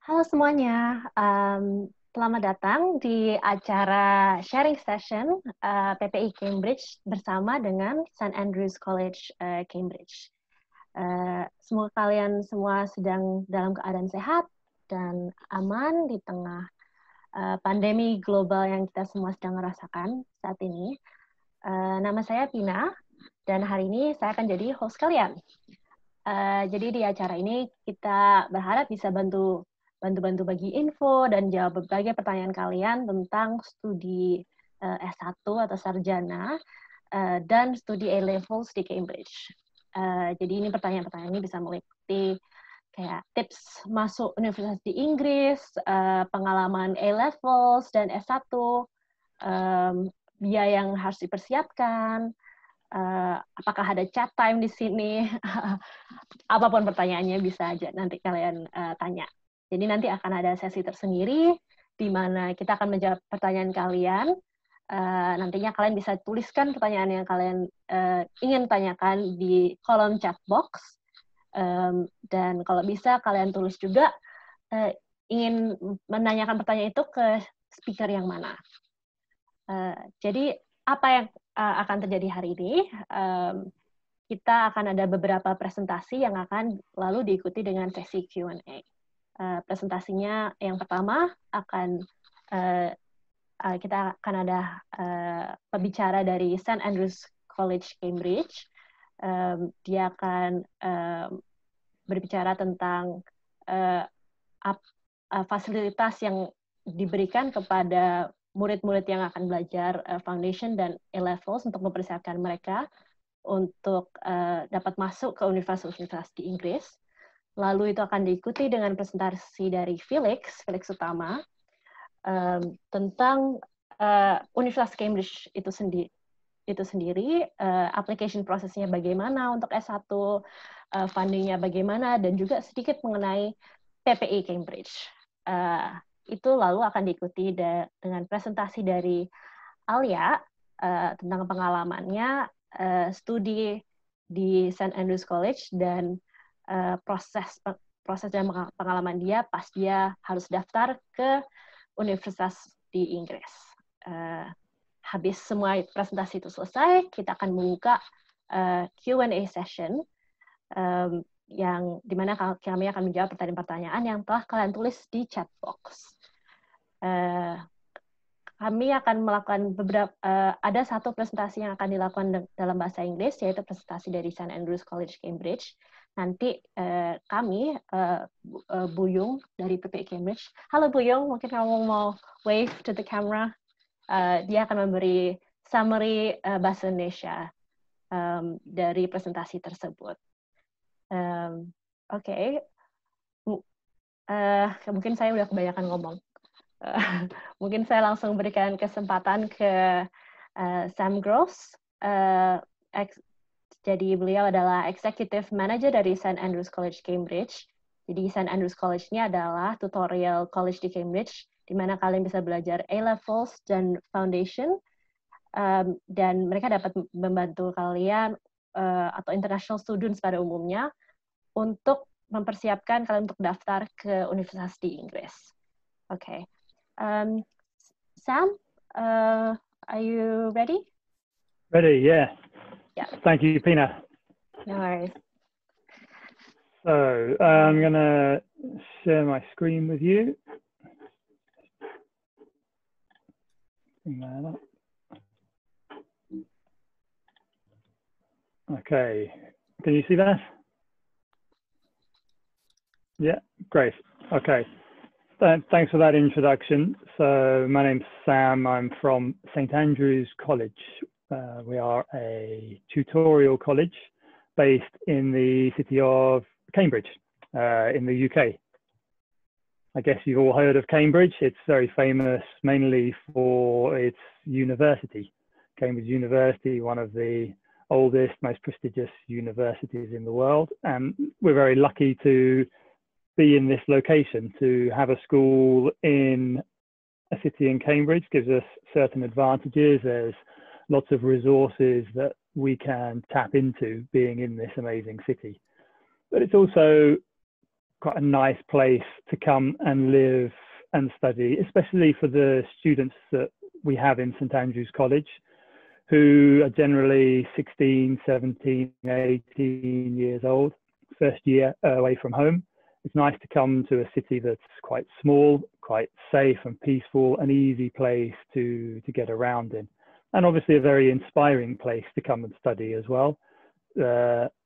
Halo semuanya, selamat datang di acara sharing session PPI Cambridge bersama dengan St. Andrews College Cambridge. Semoga kalian semua sedang dalam keadaan sehat dan aman di tengah pandemi global yang kita semua sedang rasakan saat ini. Nama saya Pina, dan hari ini saya akan jadi host kalian. Jadi di acara ini kita berharap bisa bantu bagi info dan jawab berbagai pertanyaan kalian tentang studi S1 atau sarjana dan studi A-levels di Cambridge. Jadi ini pertanyaan-pertanyaan ini bisa meliputi kayak tips masuk universitas di Inggris, pengalaman A-levels dan S1, biaya yang harus dipersiapkan, apakah ada chat time di sini, apapun pertanyaannya bisa aja nanti kalian tanya. Jadi nanti akan ada sesi tersendiri di mana kita akan menjawab pertanyaan kalian. Nantinya kalian bisa tuliskan pertanyaan yang kalian ingin tanyakan di kolom chat box. Dan kalau bisa kalian tulis juga ingin menanyakan pertanyaan itu ke speaker yang mana. Jadi apa yang akan terjadi hari ini? Kita akan ada beberapa presentasi yang akan lalu diikuti dengan sesi Q&A. Presentasinya yang pertama kita akan ada pembicara dari St. Andrews College Cambridge. Dia akan berbicara tentang fasilitas yang diberikan kepada murid-murid yang akan belajar foundation dan A-levels untuk mempersiapkan mereka untuk dapat masuk ke universitas di Inggris. Lalu itu akan diikuti dengan presentasi dari Felix Utama tentang Universitas Cambridge itu sendiri, application prosesnya bagaimana untuk S1, fundingnya bagaimana, dan juga sedikit mengenai PPI Cambridge. Itu lalu akan diikuti dengan presentasi dari Alia tentang pengalamannya studi di St. Andrews College dan proses dan pengalaman dia pas dia harus daftar ke universitas di Inggris. Habis semua presentasi itu selesai, kita akan membuka Q&A session yang dimana kami akan menjawab pertanyaan-pertanyaan yang telah kalian tulis di chat box. Kami akan melakukan ada satu presentasi yang akan dilakukan dalam bahasa Inggris, yaitu presentasi dari St. Andrews College Cambridge. Nanti kami, Buyung dari PPI Cambridge. Halo Buyung, mungkin kamu mau wave to the camera. Dia akan memberi summary bahasa Indonesia dari presentasi tersebut. Oke. Mungkin saya udah kebanyakan ngomong. Mungkin saya langsung berikan kesempatan ke Sam Gross. Jadi beliau adalah Executive Manager dari St. Andrews College Cambridge. Jadi St. Andrews College ini adalah tutorial college di Cambridge, di mana kalian bisa belajar A-levels dan foundation, dan mereka dapat membantu kalian atau international students pada umumnya untuk mempersiapkan kalian untuk daftar ke universitas di Inggris. Oke. Sam, are you ready? Ready, yeah. Yeah. Thank you, Pina. No worries. So I'm going to share my screen with you. Okay, can you see that? Yeah, great. Okay. Thanks for that introduction. So my name's Sam. I'm from St. Andrews College. We are a tutorial college based in the city of Cambridge in the UK. I guess you've all heard of Cambridge. It's very famous mainly for its university. Cambridge University, one of the oldest, most prestigious universities in the world. And we're very lucky to be in this location. To have a school in a city in Cambridge gives us certain advantages. There's lots of resources that we can tap into being in this amazing city. But it's also quite a nice place to come and live and study, especially for the students that we have in St Andrews College, who are generally 16, 17, 18 years old, first year away from home. It's nice to come to a city that's quite small, quite safe and peaceful, an easy place to get around in. And obviously a very inspiring place to come and study as well.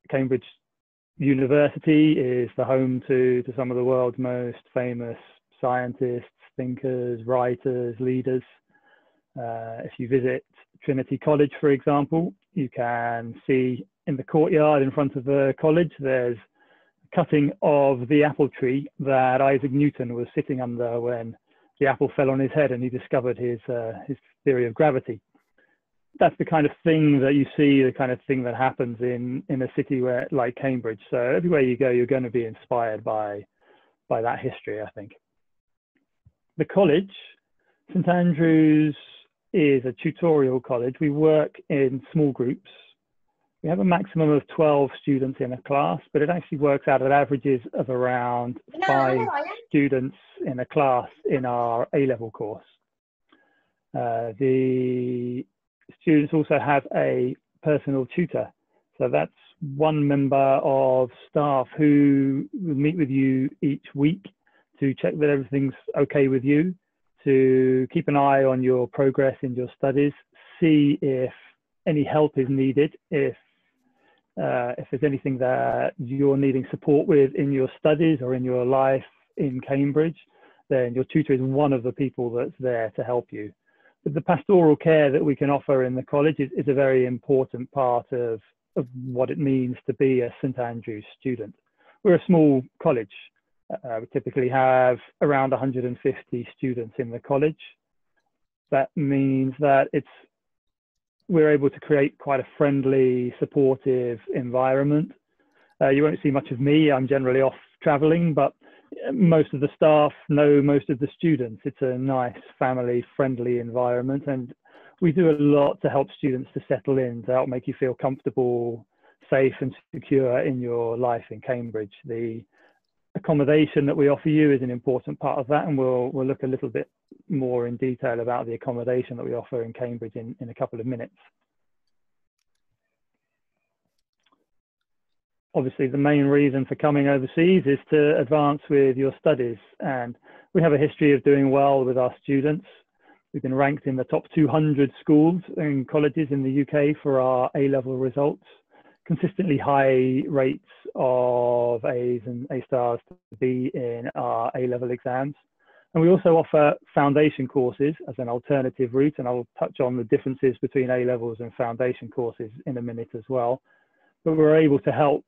Cambridge University is the home to some of the world's most famous scientists, thinkers, writers, leaders. If you visit Trinity College, for example, you can see in the courtyard in front of the college, there's a cutting of the apple tree that Isaac Newton was sitting under when the apple fell on his head and he discovered his theory of gravity. That's the kind of thing that you see, the kind of thing that happens in a city like Cambridge. So everywhere you go, you're going to be inspired by that history, I think. The college, St Andrews, is a tutorial college. We work in small groups. We have a maximum of 12 students in a class, but it actually works out at averages of around 5 students in a class in our A-level course. The students also have a personal tutor. So that's one member of staff who will meet with you each week to check that everything's okay with you, to keep an eye on your progress in your studies, see if any help is needed, if there's anything that you're needing support with in your studies or in your life in Cambridge, then your tutor is one of the people that's there to help you. But the pastoral care that we can offer in the college is a very important part of what it means to be a St Andrews student. We're a small college. We typically have around 150 students in the college. That means that we're able to create quite a friendly, supportive environment. You won't see much of me. I'm generally off traveling, but most of the staff know most of the students. It's a nice, family-friendly environment, and we do a lot to help students to settle in, to help make you feel comfortable, safe and secure in your life in Cambridge. The accommodation that we offer you is an important part of that, and we'll look a little bit more in detail about the accommodation that we offer in Cambridge in a couple of minutes. Obviously, the main reason for coming overseas is to advance with your studies, and we have a history of doing well with our students. We've been ranked in the top 200 schools and colleges in the UK for our A-level results, consistently high rates of A's and A stars to B in our A-level exams. And we also offer foundation courses as an alternative route, and I'll touch on the differences between A-levels and foundation courses in a minute as well. But we're able to help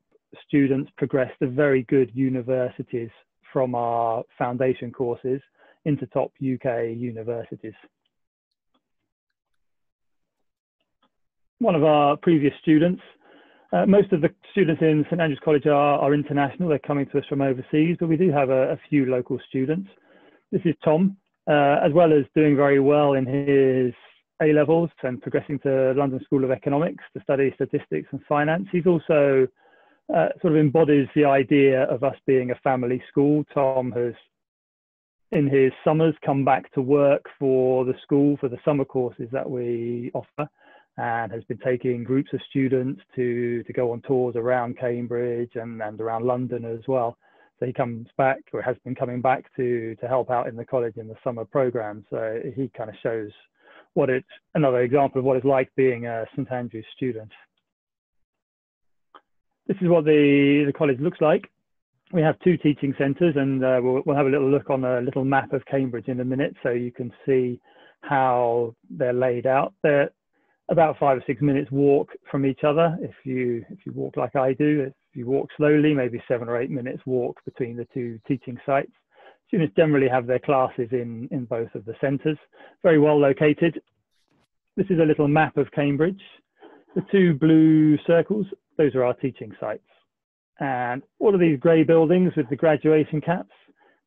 students progress to very good universities from our foundation courses into top UK universities. One of our previous students, most of the students in St Andrews College are international. They're coming to us from overseas, but we do have a few local students. This is Tom, as well as doing very well in his A-levels and progressing to London School of Economics to study statistics and finance. He's also sort of embodies the idea of us being a family school. Tom has, in his summers, come back to work for the school for the summer courses that we offer, and has been taking groups of students to go on tours around Cambridge and around London as well. So he comes back, or has been coming back to help out in the college in the summer program. So he kind of shows another example of what it's like being a St Andrews student. This is what the college looks like. We have 2 teaching centres, and we'll have a little look on a little map of Cambridge in a minute, so you can see how they're laid out. They're about 5 or 6 minutes walk from each other. If you walk like I do, if you walk slowly, maybe 7 or 8 minutes walk between the 2 teaching sites. Students generally have their classes in both of the centres, very well located. This is a little map of Cambridge. The 2 blue circles, those are our teaching sites. And all of these grey buildings with the graduation caps,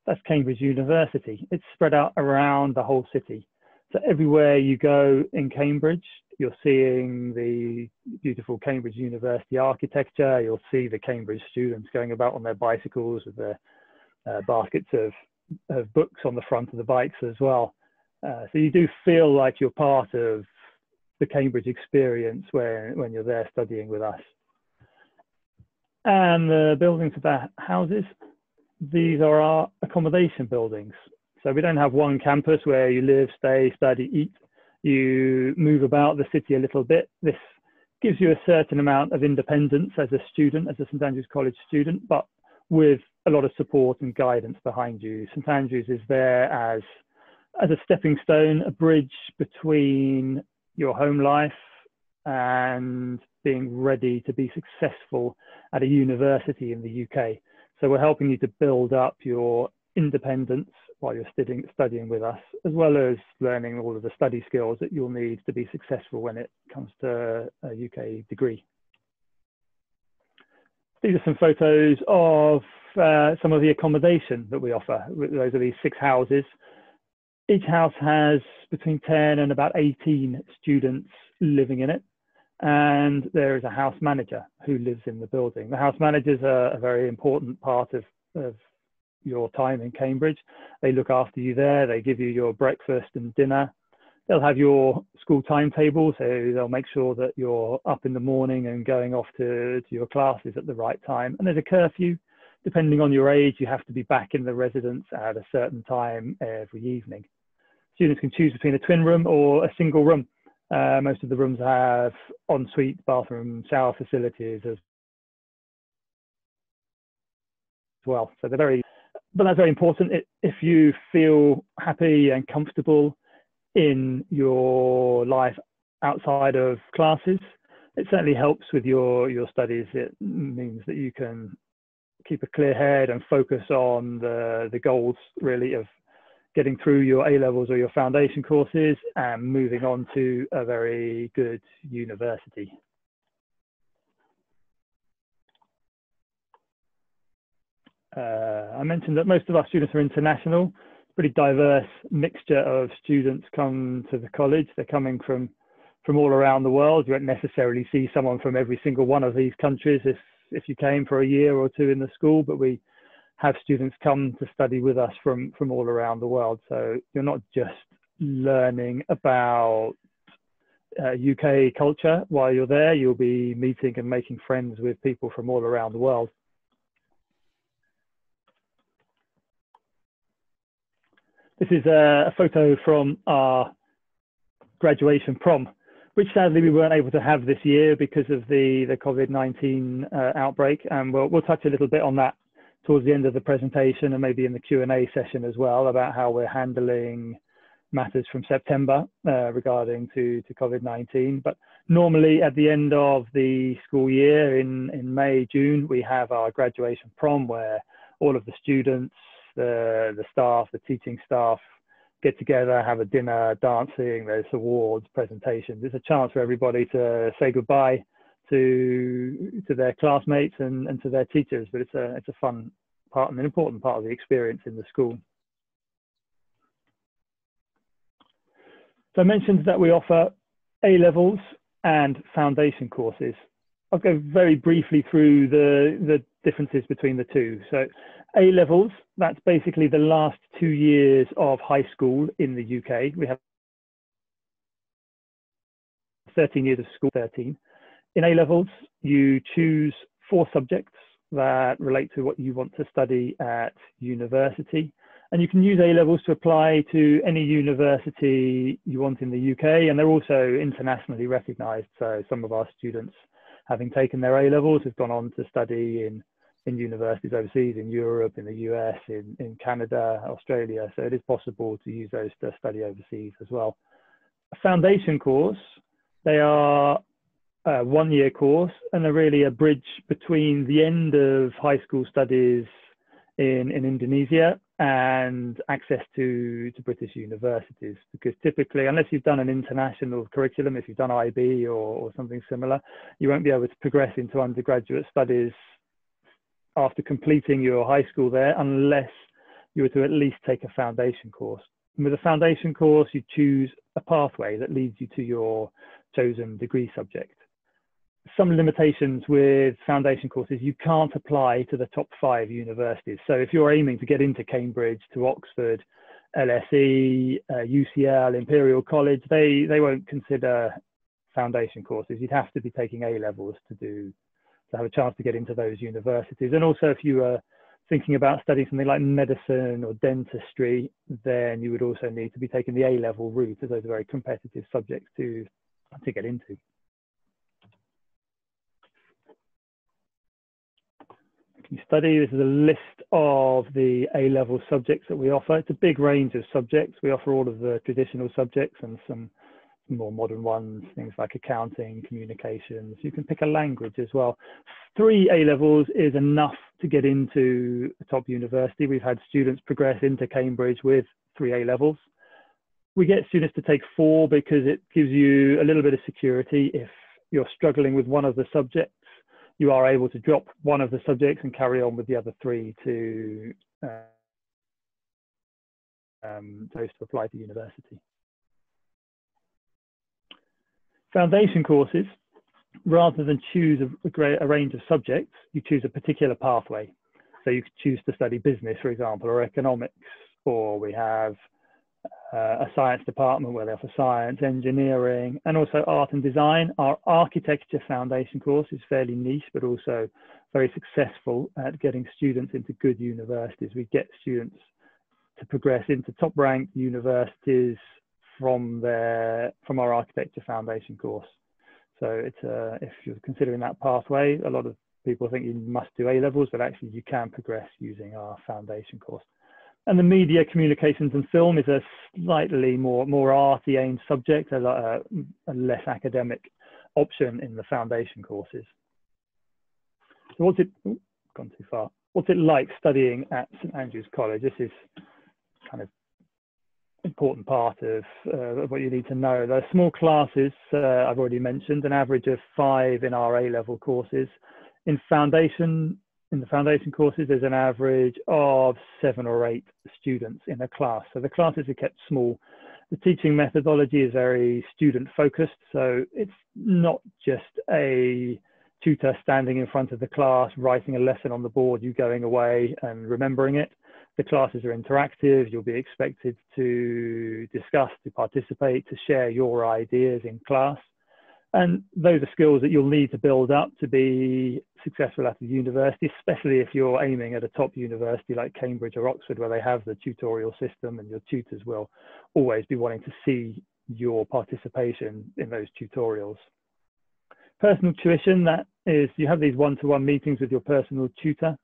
that's Cambridge University. It's spread out around the whole city. So everywhere you go in Cambridge, you're seeing the beautiful Cambridge University architecture. You'll see the Cambridge students going about on their bicycles with their baskets of books on the front of the bikes as well. So you do feel like you're part of the Cambridge experience when you're there studying with us. And the buildings of the houses, these are our accommodation buildings. So we don't have one campus where you live, stay, study, eat. You move about the city a little bit. This gives you a certain amount of independence as a student, as a St Andrews College student, but with a lot of support and guidance behind you. St Andrews is there as a stepping stone, a bridge between your home life and being ready to be successful at a university in the UK. So we're helping you to build up your independence while you're studying with us, as well as learning all of the study skills that you'll need to be successful when it comes to a UK degree. These are some photos of some of the accommodation that we offer. Those are these 6 houses. Each house has between 10 and about 18 students living in it. And there is a house manager who lives in the building. The house managers are a very important part of your time in Cambridge. They look after you there. They give you your breakfast and dinner. They'll have your school timetable, so they'll make sure that you're up in the morning and going off to your classes at the right time. And there's a curfew. Depending on your age, you have to be back in the residence at a certain time every evening. Students can choose between a twin room or a single room. Most of the rooms have ensuite bathroom, shower facilities as well. So but that's very important. If you feel happy and comfortable in your life outside of classes, it certainly helps with your studies. It means that you can keep a clear head and focus on the goals really of getting through your A-levels or your foundation courses and moving on to a very good university. I mentioned that most of our students are international. Pretty diverse mixture of students come to the college. They're coming from all around the world. You won't necessarily see someone from every single one of these countries if you came for a year or two in the school, but we have students come to study with us from all around the world. So you're not just learning about UK culture while you're there, you'll be meeting and making friends with people from all around the world. This is a photo from our graduation prom, which sadly we weren't able to have this year because of the COVID-19 outbreak. And we'll touch a little bit on that towards the end of the presentation and maybe in the Q&A session as well about how we're handling matters from September regarding to COVID-19. But normally at the end of the school year in May, June, we have our graduation prom where all of the students, the staff, the teaching staff get together, have a dinner, dancing, there's awards, presentations. It's a chance for everybody to say goodbye to their classmates and to their teachers, but it's a fun part and an important part of the experience in the school. So I mentioned that we offer A-levels and foundation courses. I'll go very briefly through the differences between the two. So A-levels, that's basically the last 2 years of high school in the UK. We have 13 years of school, 13. In A-levels, you choose 4 subjects that relate to what you want to study at university. And you can use A-levels to apply to any university you want in the UK, and they're also internationally recognised. So some of our students, having taken their A-levels, have gone on to study in universities overseas, in Europe, in the US, in Canada, Australia. So it is possible to use those to study overseas as well. A foundation course, they are a 1-year course and are really a bridge between the end of high school studies in Indonesia and access to British universities, because typically, unless you've done an international curriculum, if you've done IB or something similar, you won't be able to progress into undergraduate studies after completing your high school there, unless you were to at least take a foundation course. And with a foundation course, you choose a pathway that leads you to your chosen degree subject. some limitations with foundation courses. You can't apply to the top 5 universities. So if you're aiming to get into Cambridge, to Oxford, LSE, UCL, Imperial College, they won't consider foundation courses. You'd have to be taking A-levels to have a chance to get into those universities. And also if you are thinking about studying something like medicine or dentistry, then you would also need to be taking the A-level route, as those are very competitive subjects to get into. Can you study? This is a list of the A-level subjects that we offer. It's a big range of subjects. We offer all of the traditional subjects and some more modern ones, things like accounting, communications. You can pick a language as well. 3 A-levels is enough to get into a top university. We've had students progress into Cambridge with 3 A-levels. We get students to take 4 because it gives you a little bit of security. If you're struggling with one of the subjects, you are able to drop one of the subjects and carry on with the other 3 to apply to university. Foundation courses, rather than choose a range of subjects, you choose a particular pathway. So you could choose to study business, for example, or economics, or we have a science department where they offer science, engineering, and also art and design. Our architecture foundation course is fairly niche, but also very successful at getting students into good universities. We get students to progress into top-ranked universities from our architecture foundation course. So it's if you're considering that pathway, a lot of people think you must do A-levels, but actually you can progress using our foundation course. And the media, communications and film is a slightly more arty aimed subject, a less academic option in the foundation courses. So what's it, gone too far. What's it like studying at St Andrews College? This is kind of important part of what you need to know. There are small classes, I've already mentioned, an average of 5 in our A-level courses. In the foundation courses, there's an average of 7 or 8 students in a class. So the classes are kept small. The teaching methodology is very student focused. So it's not just a tutor standing in front of the class, writing a lesson on the board, you going away and remembering it. The classes are interactive. You'll be expected to discuss, to participate, to share your ideas in class. And those are skills that you'll need to build up to be successful at the university, especially if you're aiming at a top university like Cambridge or Oxford, where they have the tutorial system, and your tutors will always be wanting to see your participation in those tutorials. Personal tuition, that is, you have these one-to-one meetings with your personal tutor.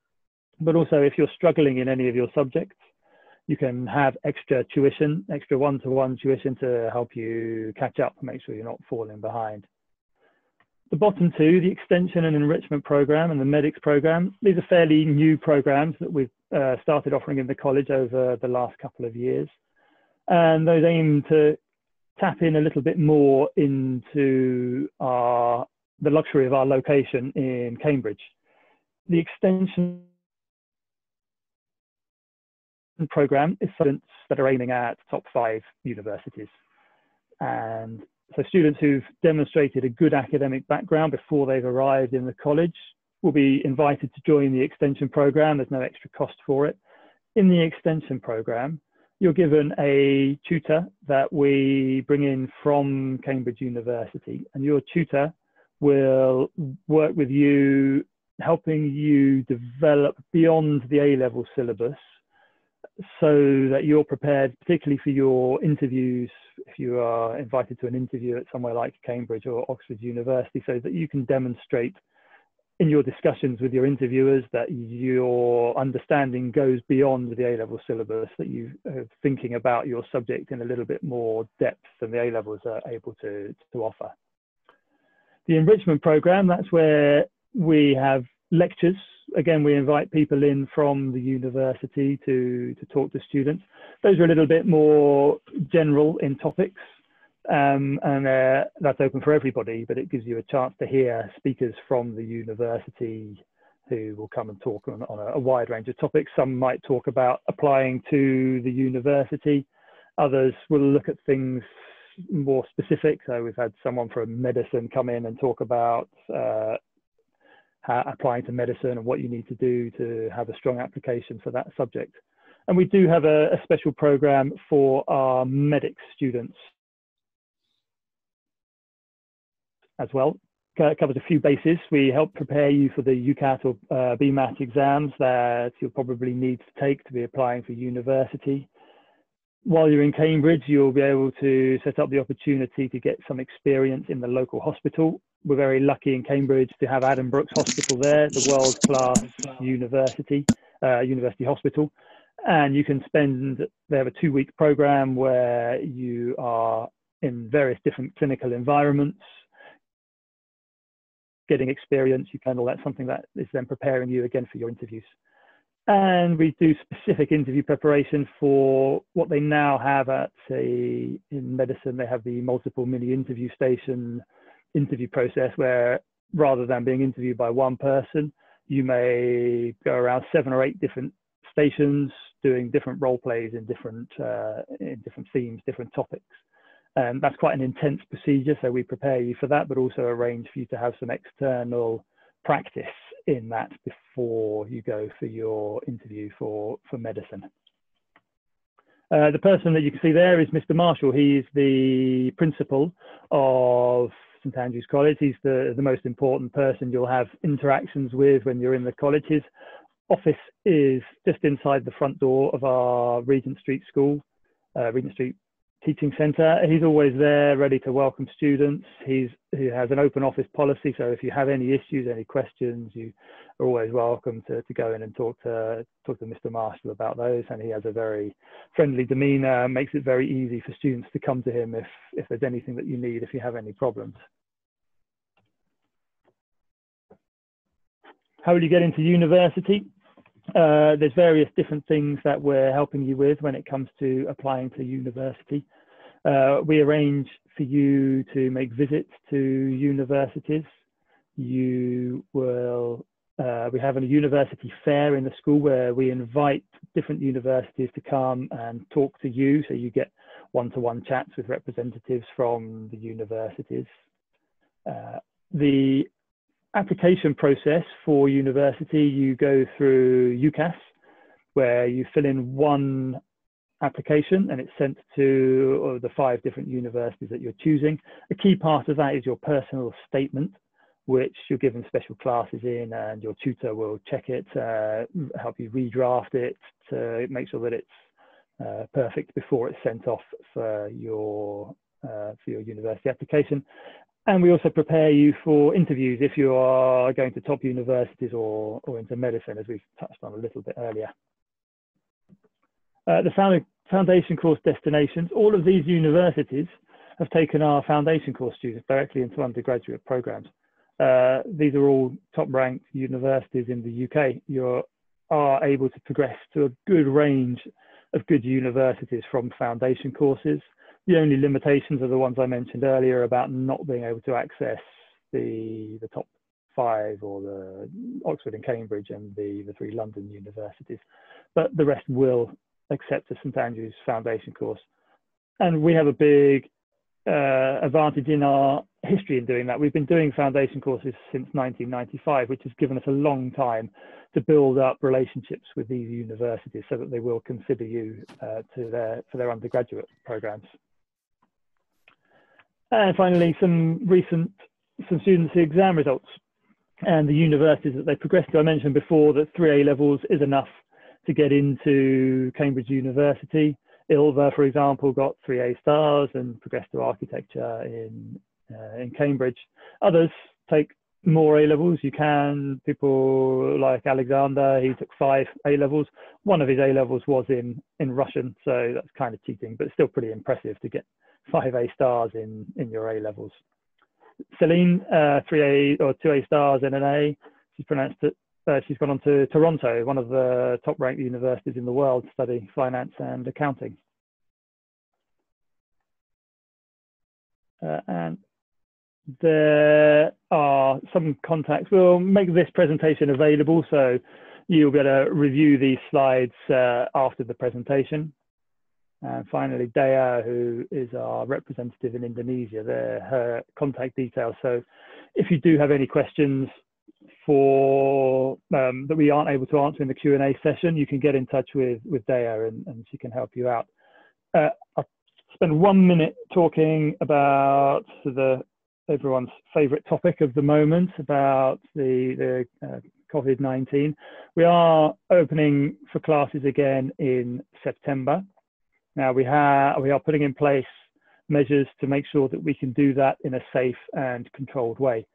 But also, if you're struggling in any of your subjects, you can have extra tuition, extra one-to-one tuition to help you catch up and make sure you're not falling behind. The bottom 2, the extension and enrichment program and the medics program, these are fairly new programs that we've started offering in the college over the last couple of years. And those aim to tap in a little bit more into the luxury of our location in Cambridge. The extension program is students that are aiming at top 5 universities. And so students who've demonstrated a good academic background before they've arrived in the college will be invited to join the extension program. There's no extra cost for it. In the extension program, you're given a tutor that we bring in from Cambridge University, and your tutor will work with you, helping you develop beyond the A-level syllabus, so that you're prepared, particularly for your interviews, if you are invited to an interview at somewhere like Cambridge or Oxford University, so that you can demonstrate in your discussions with your interviewers that your understanding goes beyond the A-level syllabus, that you are thinking about your subject in a little bit more depth than the A-levels are able to offer. The enrichment program, that's where we have lectures. Again, we invite people in from the university to talk to students. Those are a little bit more general in topics, and that's open for everybody, but it gives you a chance to hear speakers from the university who will come and talk on a wide range of topics. Some might talk about applying to the university. Others will look at things more specific. So we've had someone from medicine come in and talk about how applying to medicine and what you need to do to have a strong application for that subject. And we do have a special program for our medics students as well. Covers a few bases. We help prepare you for the UCAT or BMAT exams that you'll probably need to take to be applying for university. While you're in Cambridge, you'll be able to set up the opportunity to get some experience in the local hospital. We're very lucky in Cambridge to have Addenbrooke's Hospital there. It's a world-class university hospital. And you can they have a 2-week program where you are in various different clinical environments, getting experience. You can all that's something that is then preparing you again for your interviews. And we do specific interview preparation for what they now have at, say, in medicine. They have the multiple mini interview station interview process where rather than being interviewed by one person, you may go around 7 or 8 different stations doing different role plays in different themes, different topics. And that's quite an intense procedure, so we prepare you for that, but also arrange for you to have some external practice in that before you go for your interview for medicine. The person that you can see there is Mr. Marshall. He's the principal of St Andrews College. He's the most important person you'll have interactions with when you're in the college. His office is just inside the front door of our Regent Street School, Regent Street Teaching Centre. He's always there, ready to welcome students. He has an open office policy, so if you have any issues, any questions, you are always welcome to go in and talk to Mr. Marshall about those. And he has a very friendly demeanour, makes it very easy for students to come to him if there's anything that you need, if you have any problems. How will you get into university? There's various different things that we're helping you with when it comes to applying to university. We arrange for you to make visits to universities. You will, we have a university fair in the school where we invite different universities to come and talk to you. So you get one-to-one chats with representatives from the universities. The application process for university, you go through UCAS, where you fill in one application and it's sent to the 5 different universities that you're choosing. A key part of that is your personal statement, which you're given special classes in, and your tutor will check it, help you redraft it to make sure that it's perfect before it's sent off for your university application. And we also prepare you for interviews if you are going to top universities or into medicine, as we've touched on a little bit earlier. The foundation course destinations, all of these universities have taken our foundation course students directly into undergraduate programs. These are all top-ranked universities in the UK. You are able to progress to a good range of good universities from foundation courses. The only limitations are the ones I mentioned earlier about not being able to access the top 5 or the Oxford and Cambridge and the 3 London universities, but the rest will accept a St Andrews foundation course. And we have a big advantage in our history in doing that. We've been doing foundation courses since 1995, which has given us a long time to build up relationships with these universities so that they will consider you for their undergraduate programs. And finally, some students' exam results and the universities that they progressed to. I mentioned before that 3 A-levels is enough to get into Cambridge University. Ilva, for example, got 3 A stars and progressed to architecture in Cambridge. Others take more A-levels. People like Alexander, he took 5 A-levels. One of his A-levels was in Russian, so that's kind of cheating, but it's still pretty impressive to get 5 A stars in your A levels. Celine, 3 A or 2 A stars and an A. She's gone on to Toronto, one of the top-ranked universities in the world, to study finance and accounting. And there are some contacts. We'll make this presentation available, so you'll be able to review these slides after the presentation. And finally, Dea, who is our representative in Indonesia, her contact details. So if you do have any questions that we aren't able to answer in the Q&A session, you can get in touch with Dea and she can help you out. I'll spend 1 minute talking about everyone's favorite topic of the moment, about the COVID-19. We are opening for classes again in September. Now we are putting in place measures to make sure that we can do that in a safe and controlled way.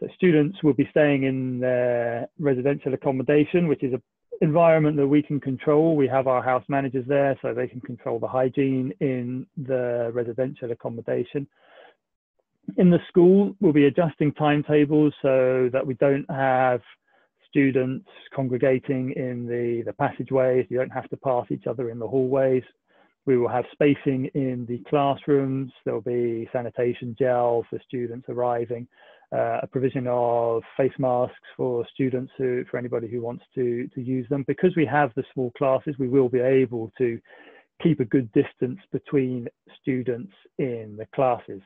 So students will be staying in their residential accommodation, which is an environment that we can control. We have our house managers there, so they can control the hygiene in the residential accommodation. In the school, we'll be adjusting timetables so that we don't have students congregating in the passageways. You don't have to pass each other in the hallways. We will have spacing in the classrooms. There'll be sanitation gel for students arriving, a provision of face masks for students, for anybody who wants to use them. Because we have the small classes, we will be able to keep a good distance between students in the classes.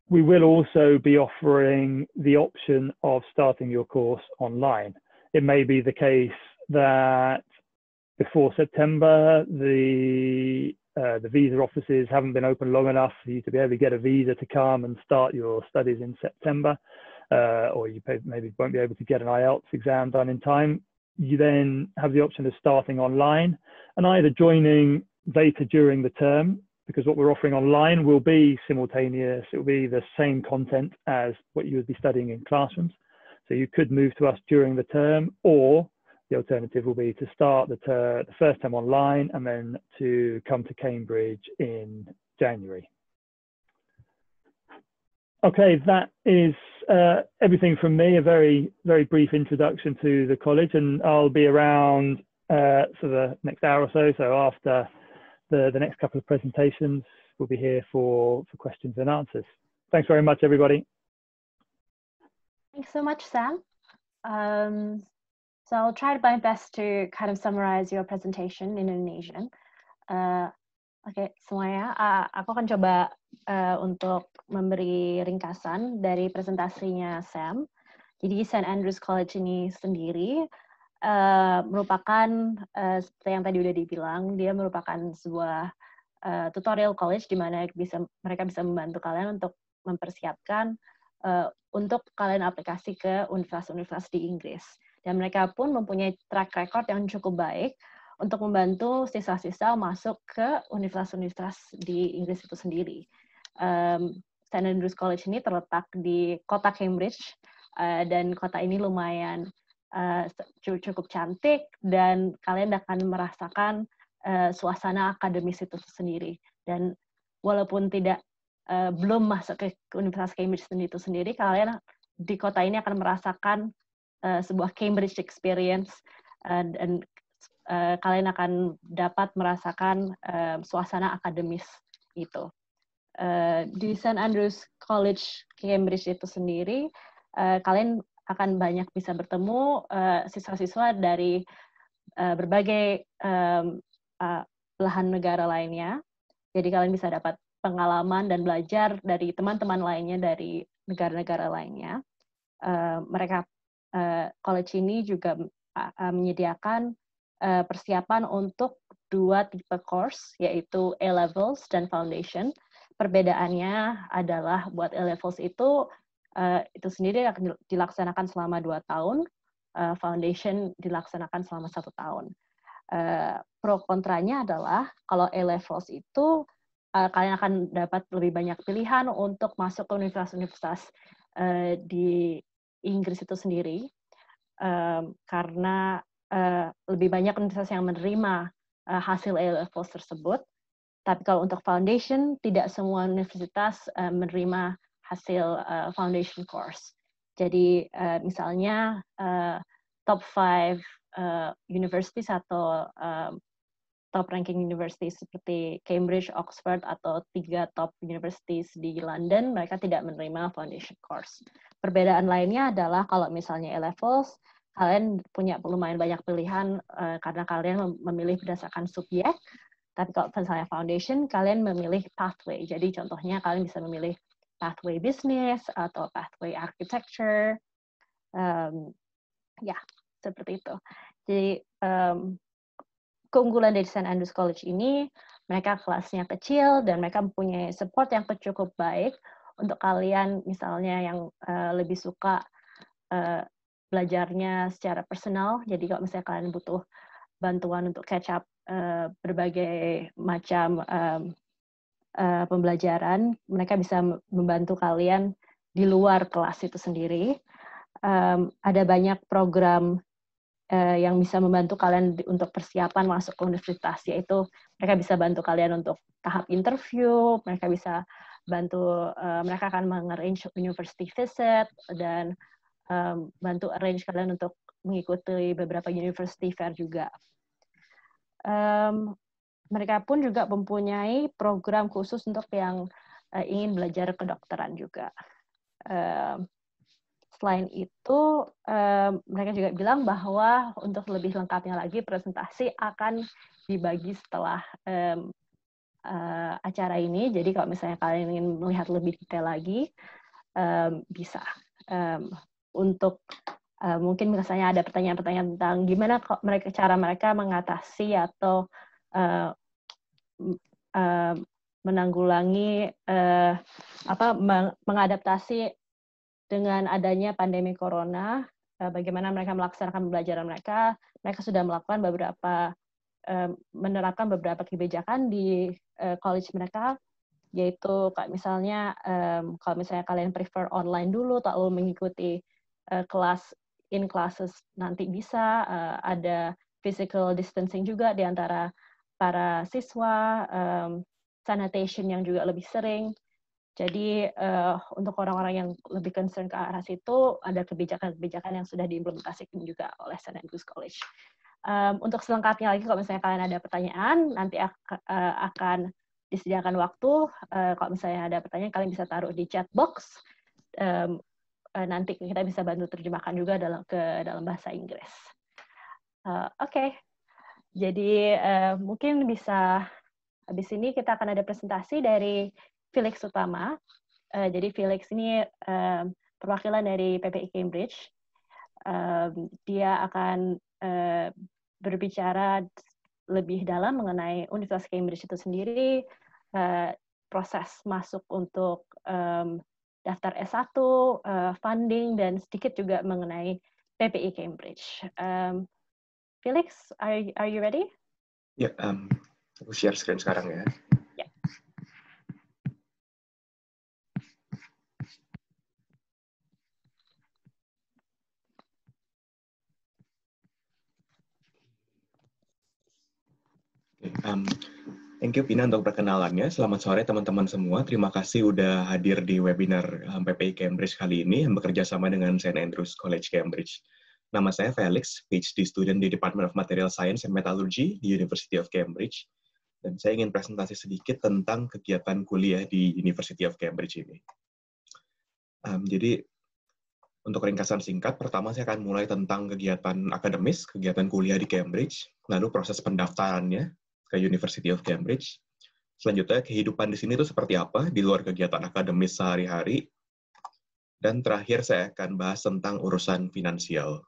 We will also be offering the option of starting your course online. It may be the case that before September, the visa offices haven't been open long enough for you to be able to get a visa to come and start your studies in September, or you maybe won't be able to get an IELTS exam done in time. You then have the option of starting online and either joining later during the term, because what we're offering online will be simultaneous. It will be the same content as what you would be studying in classrooms. So you could move to us during the term, or the alternative will be to start the first term online and then to come to Cambridge in January. Okay, that is everything from me, a very, very brief introduction to the college, and I'll be around for the next hour or so. So after the next couple of presentations, we'll be here for questions and answers. Thanks very much, everybody. Thanks so much, Sam. So I'll try my best to kind of summarize your presentation in Indonesian. Oke, semuanya, aku akan coba untuk memberi ringkasan dari presentasinya Sam. Jadi St. Andrews College ini sendiri merupakan, seperti yang tadi udah dibilang, dia merupakan sebuah tutorial college di mana mereka bisa membantu kalian untuk mempersiapkan untuk kalian aplikasi ke universitas-universitas di Inggris. Dan mereka pun mempunyai track record yang cukup baik untuk membantu siswa-siswa masuk ke universitas-universitas di Inggris itu sendiri. St. Andrews College ini terletak di kota Cambridge, dan kota ini lumayan cukup cantik, dan kalian akan merasakan suasana akademis itu sendiri. Dan walaupun belum masuk ke Universitas Cambridge itu sendiri, kalian di kota ini akan merasakan sebuah Cambridge experience, dan kalian akan dapat merasakan suasana akademis itu. Di St. Andrews College Cambridge itu sendiri, kalian akan banyak bisa bertemu siswa-siswa dari berbagai belahan negara lainnya. Jadi kalian bisa dapat pengalaman dan belajar dari teman-teman lainnya dari negara-negara lainnya. College ini juga menyediakan persiapan untuk 2 tipe course, yaitu A-Levels dan Foundation. Perbedaannya adalah buat A-Levels itu sendiri akan dilaksanakan selama 2 tahun, Foundation dilaksanakan selama 1 tahun. Pro kontranya adalah kalau A-Levels itu kalian akan dapat lebih banyak pilihan untuk masuk ke universitas-universitas di Inggris itu sendiri, karena lebih banyak universitas yang menerima hasil A-Levels tersebut. Tapi kalau untuk Foundation, tidak semua universitas menerima hasil Foundation course. Jadi misalnya top 5 universities atau top ranking universities seperti Cambridge, Oxford, atau 3 top universities di London, mereka tidak menerima Foundation course. Perbedaan lainnya adalah kalau misalnya A-Levels, kalian punya lumayan banyak pilihan karena kalian memilih berdasarkan subjek, Tapi kalau misalnya foundation, kalian memilih pathway. Jadi contohnya kalian bisa memilih pathway business atau pathway architecture. Ya, seperti itu. Jadi keunggulan dari St. Andrews College ini, mereka kelasnya kecil dan mereka mempunyai support yang cukup baik untuk kalian misalnya yang lebih suka belajarnya secara personal. Jadi kalau misalnya kalian butuh bantuan untuk catch up berbagai macam pembelajaran, mereka bisa membantu kalian di luar kelas itu sendiri. Ada banyak program yang bisa membantu kalian untuk persiapan masuk ke universitas, yaitu mereka bisa bantu kalian untuk tahap interview, mereka bisa bantu, mereka akan mengarrange university visit, dan bantu arrange kalian untuk mengikuti beberapa university fair juga. Mereka pun juga mempunyai program khusus untuk yang ingin belajar kedokteran juga. Selain itu, mereka juga bilang bahwa untuk lebih lengkapnya lagi, presentasi akan dibagi setelah acara ini. Jadi kalau misalnya kalian ingin melihat lebih detail lagi, bisa. Untuk mungkin misalnya ada pertanyaan-pertanyaan tentang gimana cara mereka mengatasi atau menanggulangi mengadaptasi dengan adanya pandemi corona, bagaimana mereka melaksanakan pembelajaran mereka. Mereka sudah melakukan menerapkan beberapa kebijakan di college mereka, yaitu kayak misalnya kalau misalnya kalian prefer online dulu, tak perlu mengikuti kelas in classes nanti bisa, ada physical distancing juga di antara para siswa, sanitation yang juga lebih sering. Jadi untuk orang-orang yang lebih concern ke arah situ, ada kebijakan-kebijakan yang sudah diimplementasikan juga oleh St. Andrews College. Untuk selengkapnya lagi, kalau misalnya kalian ada pertanyaan, nanti akan disediakan waktu. Kalau misalnya ada pertanyaan, kalian bisa taruh di chat box. Nanti kita bisa bantu terjemahkan juga dalam bahasa Inggris. Oke. Jadi mungkin bisa habis ini kita akan ada presentasi dari Felix Utama. Jadi Felix ini perwakilan dari PPI Cambridge. Dia akan berbicara lebih dalam mengenai Universitas Cambridge itu sendiri, proses masuk untuk daftar S1, funding, dan sedikit juga mengenai PPI Cambridge. Felix, are you ready? Ya, aku share screen sekarang ya. Thank you Pina untuk perkenalannya. Selamat sore teman-teman semua. Terima kasih udah hadir di webinar PPI Cambridge kali ini yang bekerja sama dengan St. Andrews College Cambridge. Nama saya Felix, PhD student di Department of Material Science and Metallurgy di University of Cambridge. Dan saya ingin presentasi sedikit tentang kegiatan kuliah di University of Cambridge ini. Jadi untuk ringkasan singkat, pertama saya akan mulai tentang kegiatan akademis, kegiatan kuliah di Cambridge, lalu proses pendaftarannya ke University of Cambridge. Selanjutnya, kehidupan di sini itu seperti apa di luar kegiatan akademis sehari-hari. Dan terakhir, saya akan bahas tentang urusan finansial.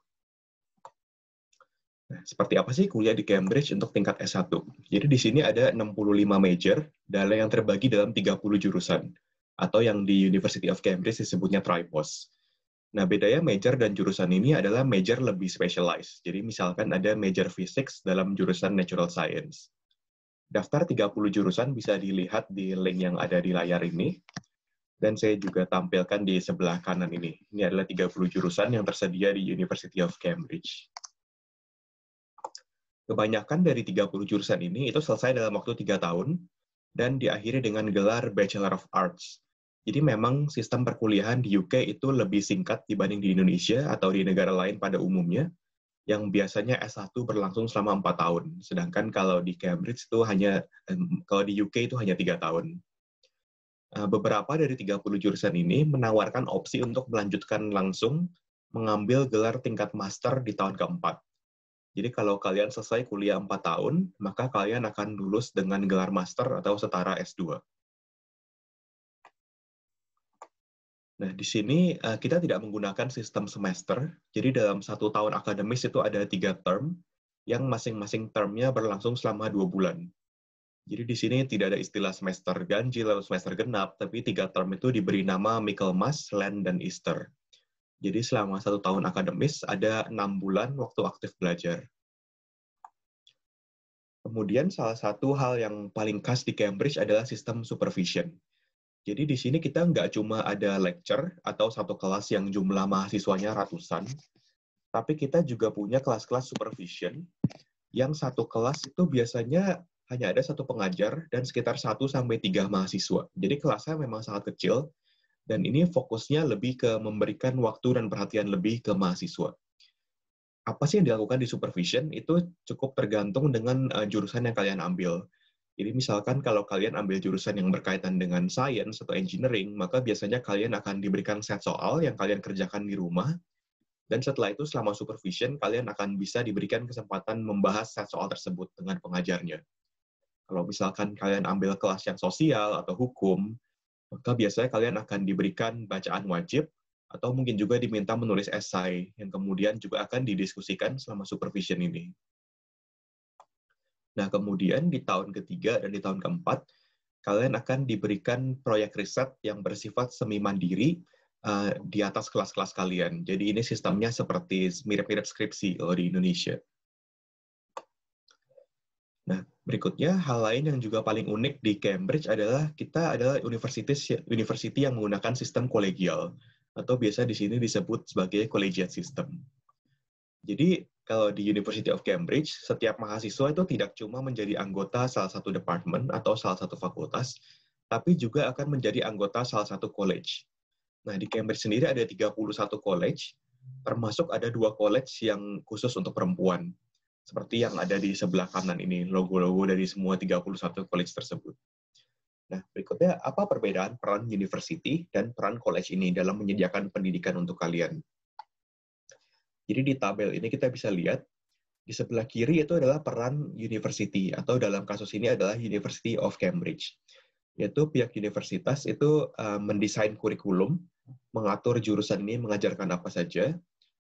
Nah, seperti apa sih kuliah di Cambridge untuk tingkat S1? Jadi di sini ada 65 major, dan yang terbagi dalam 30 jurusan, atau yang di University of Cambridge disebutnya tripos. Nah, bedanya major dan jurusan ini adalah major lebih specialized. Jadi misalkan ada major physics dalam jurusan natural science. Daftar 30 jurusan bisa dilihat di link yang ada di layar ini. Dan saya juga tampilkan di sebelah kanan ini. Ini adalah 30 jurusan yang tersedia di University of Cambridge. Kebanyakan dari 30 jurusan ini itu selesai dalam waktu 3 tahun dan diakhiri dengan gelar Bachelor of Arts. Jadi memang sistem perkuliahan di UK itu lebih singkat dibanding di Indonesia atau di negara lain pada umumnya, yang biasanya S1 berlangsung selama 4 tahun. Sedangkan kalau di Cambridge itu kalau di UK itu hanya 3 tahun. Beberapa dari 30 jurusan ini menawarkan opsi untuk melanjutkan langsung mengambil gelar tingkat master di tahun keempat. Jadi kalau kalian selesai kuliah 4 tahun, maka kalian akan lulus dengan gelar master atau setara S2. Nah, di sini kita tidak menggunakan sistem semester. Jadi dalam 1 tahun akademis itu ada 3 term, yang masing-masing termnya berlangsung selama 2 bulan. Jadi di sini tidak ada istilah semester ganjil atau semester genap, tapi 3 term itu diberi nama Michaelmas, Lent, dan Easter. Jadi selama 1 tahun akademis ada 6 bulan waktu aktif belajar. Kemudian salah satu hal yang paling khas di Cambridge adalah sistem supervision. Jadi di sini kita nggak cuma ada lecture atau satu kelas yang jumlah mahasiswanya ratusan, tapi kita juga punya kelas-kelas supervision yang satu kelas itu biasanya hanya ada satu pengajar dan sekitar 1-3 mahasiswa. Jadi kelasnya memang sangat kecil, dan ini fokusnya lebih ke memberikan waktu dan perhatian lebih ke mahasiswa. Apa sih yang dilakukan di supervision? Itu cukup tergantung dengan jurusan yang kalian ambil. Jadi misalkan kalau kalian ambil jurusan yang berkaitan dengan science atau engineering, maka biasanya kalian akan diberikan set soal yang kalian kerjakan di rumah, dan setelah itu selama supervision, kalian akan bisa diberikan kesempatan membahas set soal tersebut dengan pengajarnya. Kalau misalkan kalian ambil kelas yang sosial atau hukum, maka biasanya kalian akan diberikan bacaan wajib, atau mungkin juga diminta menulis esai, yang kemudian juga akan didiskusikan selama supervision ini. Nah, kemudian di tahun ketiga dan di tahun keempat, kalian akan diberikan proyek riset yang bersifat semi-mandiri di atas kelas-kelas kalian. Jadi ini sistemnya seperti mirip-mirip skripsi kalau di Indonesia. Nah, berikutnya, hal lain yang juga paling unik di Cambridge adalah kita adalah university yang menggunakan sistem kolegial, atau biasa di sini disebut sebagai collegiate system. Jadi, kalau di University of Cambridge, setiap mahasiswa itu tidak cuma menjadi anggota salah satu departemen atau salah satu fakultas, tapi juga akan menjadi anggota salah satu college. Nah, di Cambridge sendiri ada 31 college, termasuk ada 2 college yang khusus untuk perempuan. Seperti yang ada di sebelah kanan ini, logo-logo dari semua 31 college tersebut. Nah, berikutnya, apa perbedaan peran university dan peran college ini dalam menyediakan pendidikan untuk kalian? Jadi di tabel ini kita bisa lihat, di sebelah kiri itu adalah peran university, atau dalam kasus ini adalah University of Cambridge. Yaitu pihak universitas itu mendesain kurikulum, mengatur jurusan ini mengajarkan apa saja,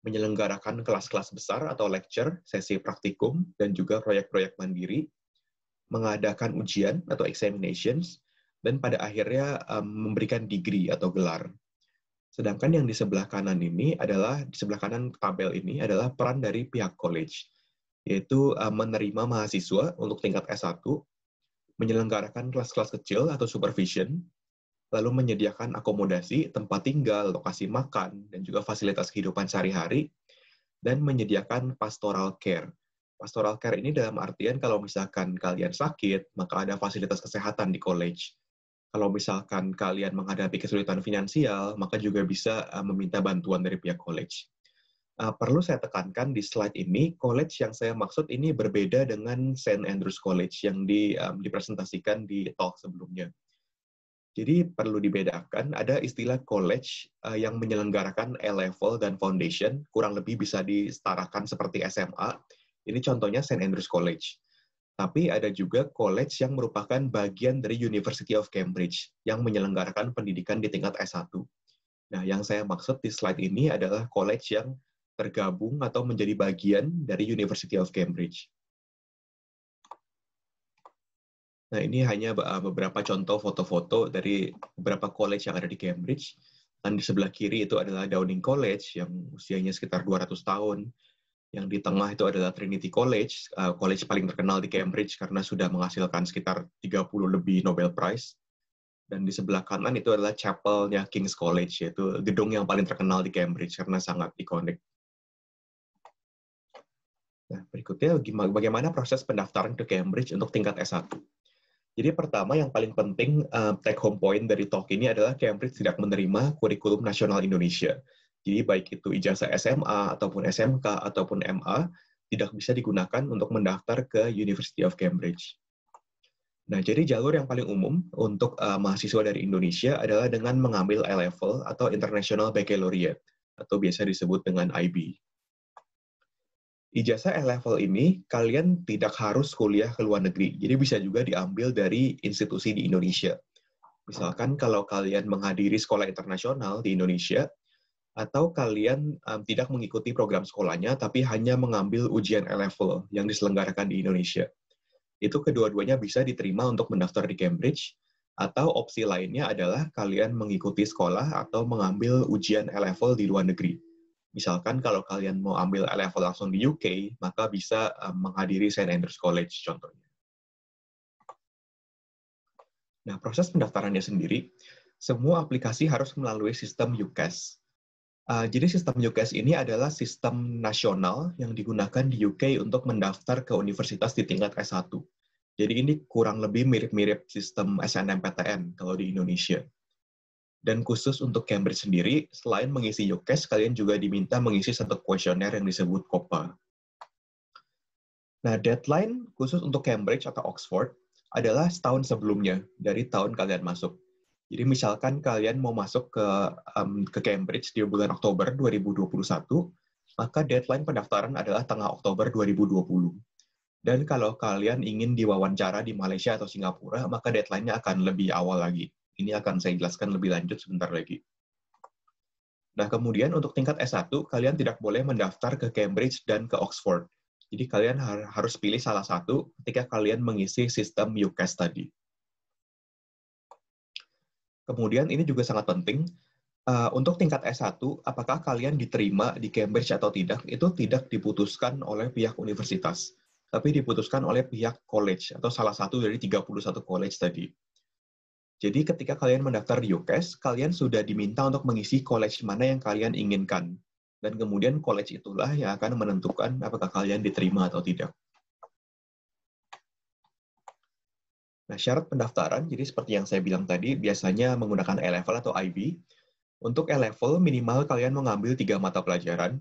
menyelenggarakan kelas-kelas besar atau lecture, sesi praktikum, dan juga proyek-proyek mandiri, mengadakan ujian atau examinations, dan pada akhirnya memberikan degree atau gelar. Sedangkan yang di sebelah kanan ini adalah, di sebelah kanan tabel ini adalah peran dari pihak college, yaitu menerima mahasiswa untuk tingkat S1, menyelenggarakan kelas-kelas kecil atau supervision, lalu menyediakan akomodasi, tempat tinggal, lokasi makan, dan juga fasilitas kehidupan sehari-hari, dan menyediakan pastoral care. Pastoral care ini dalam artian kalau misalkan kalian sakit, maka ada fasilitas kesehatan di college. Kalau misalkan kalian menghadapi kesulitan finansial, maka juga bisa meminta bantuan dari pihak college. Perlu saya tekankan di slide ini, college yang saya maksud ini berbeda dengan St. Andrews College yang dipresentasikan di talk sebelumnya. Jadi perlu dibedakan, ada istilah college yang menyelenggarakan A-level dan foundation, kurang lebih bisa disetarakan seperti SMA. Ini contohnya St. Andrews College. Tapi ada juga college yang merupakan bagian dari University of Cambridge, yang menyelenggarakan pendidikan di tingkat S1. Nah, yang saya maksud di slide ini adalah college yang tergabung atau menjadi bagian dari University of Cambridge. Nah, ini hanya beberapa contoh foto-foto dari beberapa college yang ada di Cambridge. Dan di sebelah kiri itu adalah Downing College, yang usianya sekitar 200 tahun. Yang di tengah itu adalah Trinity College, college paling terkenal di Cambridge karena sudah menghasilkan sekitar 30 lebih Nobel Prize. Dan di sebelah kanan itu adalah chapel-nya King's College, yaitu gedung yang paling terkenal di Cambridge karena sangat ikonik. Nah, berikutnya bagaimana proses pendaftaran ke Cambridge untuk tingkat S1. Jadi pertama yang paling penting take home point dari talk ini adalah Cambridge tidak menerima kurikulum nasional Indonesia. Jadi baik itu ijazah SMA ataupun SMK ataupun MA tidak bisa digunakan untuk mendaftar ke University of Cambridge. Nah, jadi jalur yang paling umum untuk mahasiswa dari Indonesia adalah dengan mengambil A-level atau International Baccalaureate atau biasa disebut dengan IB. Ijazah A-Level ini kalian tidak harus kuliah ke luar negeri, jadi bisa juga diambil dari institusi di Indonesia. Misalkan kalau kalian menghadiri sekolah internasional di Indonesia, atau kalian tidak mengikuti program sekolahnya, tapi hanya mengambil ujian A-Level yang diselenggarakan di Indonesia. Itu kedua-duanya bisa diterima untuk mendaftar di Cambridge, atau opsi lainnya adalah kalian mengikuti sekolah atau mengambil ujian A-Level di luar negeri. Misalkan kalau kalian mau ambil A-Level langsung di UK, maka bisa menghadiri St. Andrews College contohnya. Nah, proses pendaftarannya sendiri, semua aplikasi harus melalui sistem UCAS. Jadi sistem UCAS ini adalah sistem nasional yang digunakan di UK untuk mendaftar ke universitas di tingkat S1. Jadi ini kurang lebih mirip-mirip sistem SNMPTN kalau di Indonesia. Dan khusus untuk Cambridge sendiri, selain mengisi UCAS, kalian juga diminta mengisi satu kuesioner yang disebut COPA. Nah, deadline khusus untuk Cambridge atau Oxford adalah setahun sebelumnya dari tahun kalian masuk. Jadi misalkan kalian mau masuk ke Cambridge di bulan Oktober 2021, maka deadline pendaftaran adalah tengah Oktober 2020. Dan kalau kalian ingin diwawancara di Malaysia atau Singapura, maka deadline-nya akan lebih awal lagi. Ini akan saya jelaskan lebih lanjut sebentar lagi. Nah, kemudian untuk tingkat S1, kalian tidak boleh mendaftar ke Cambridge dan ke Oxford. Jadi kalian harus pilih salah satu ketika kalian mengisi sistem UCAS tadi. Kemudian ini juga sangat penting, untuk tingkat S1, apakah kalian diterima di Cambridge atau tidak, itu tidak diputuskan oleh pihak universitas, tapi diputuskan oleh pihak college, atau salah satu dari 31 college tadi. Jadi ketika kalian mendaftar di UCAS, kalian sudah diminta untuk mengisi college mana yang kalian inginkan. Dan kemudian college itulah yang akan menentukan apakah kalian diterima atau tidak. Nah, syarat pendaftaran, jadi seperti yang saya bilang tadi, biasanya menggunakan A-Level atau IB. Untuk A-Level, minimal kalian mengambil 3 mata pelajaran,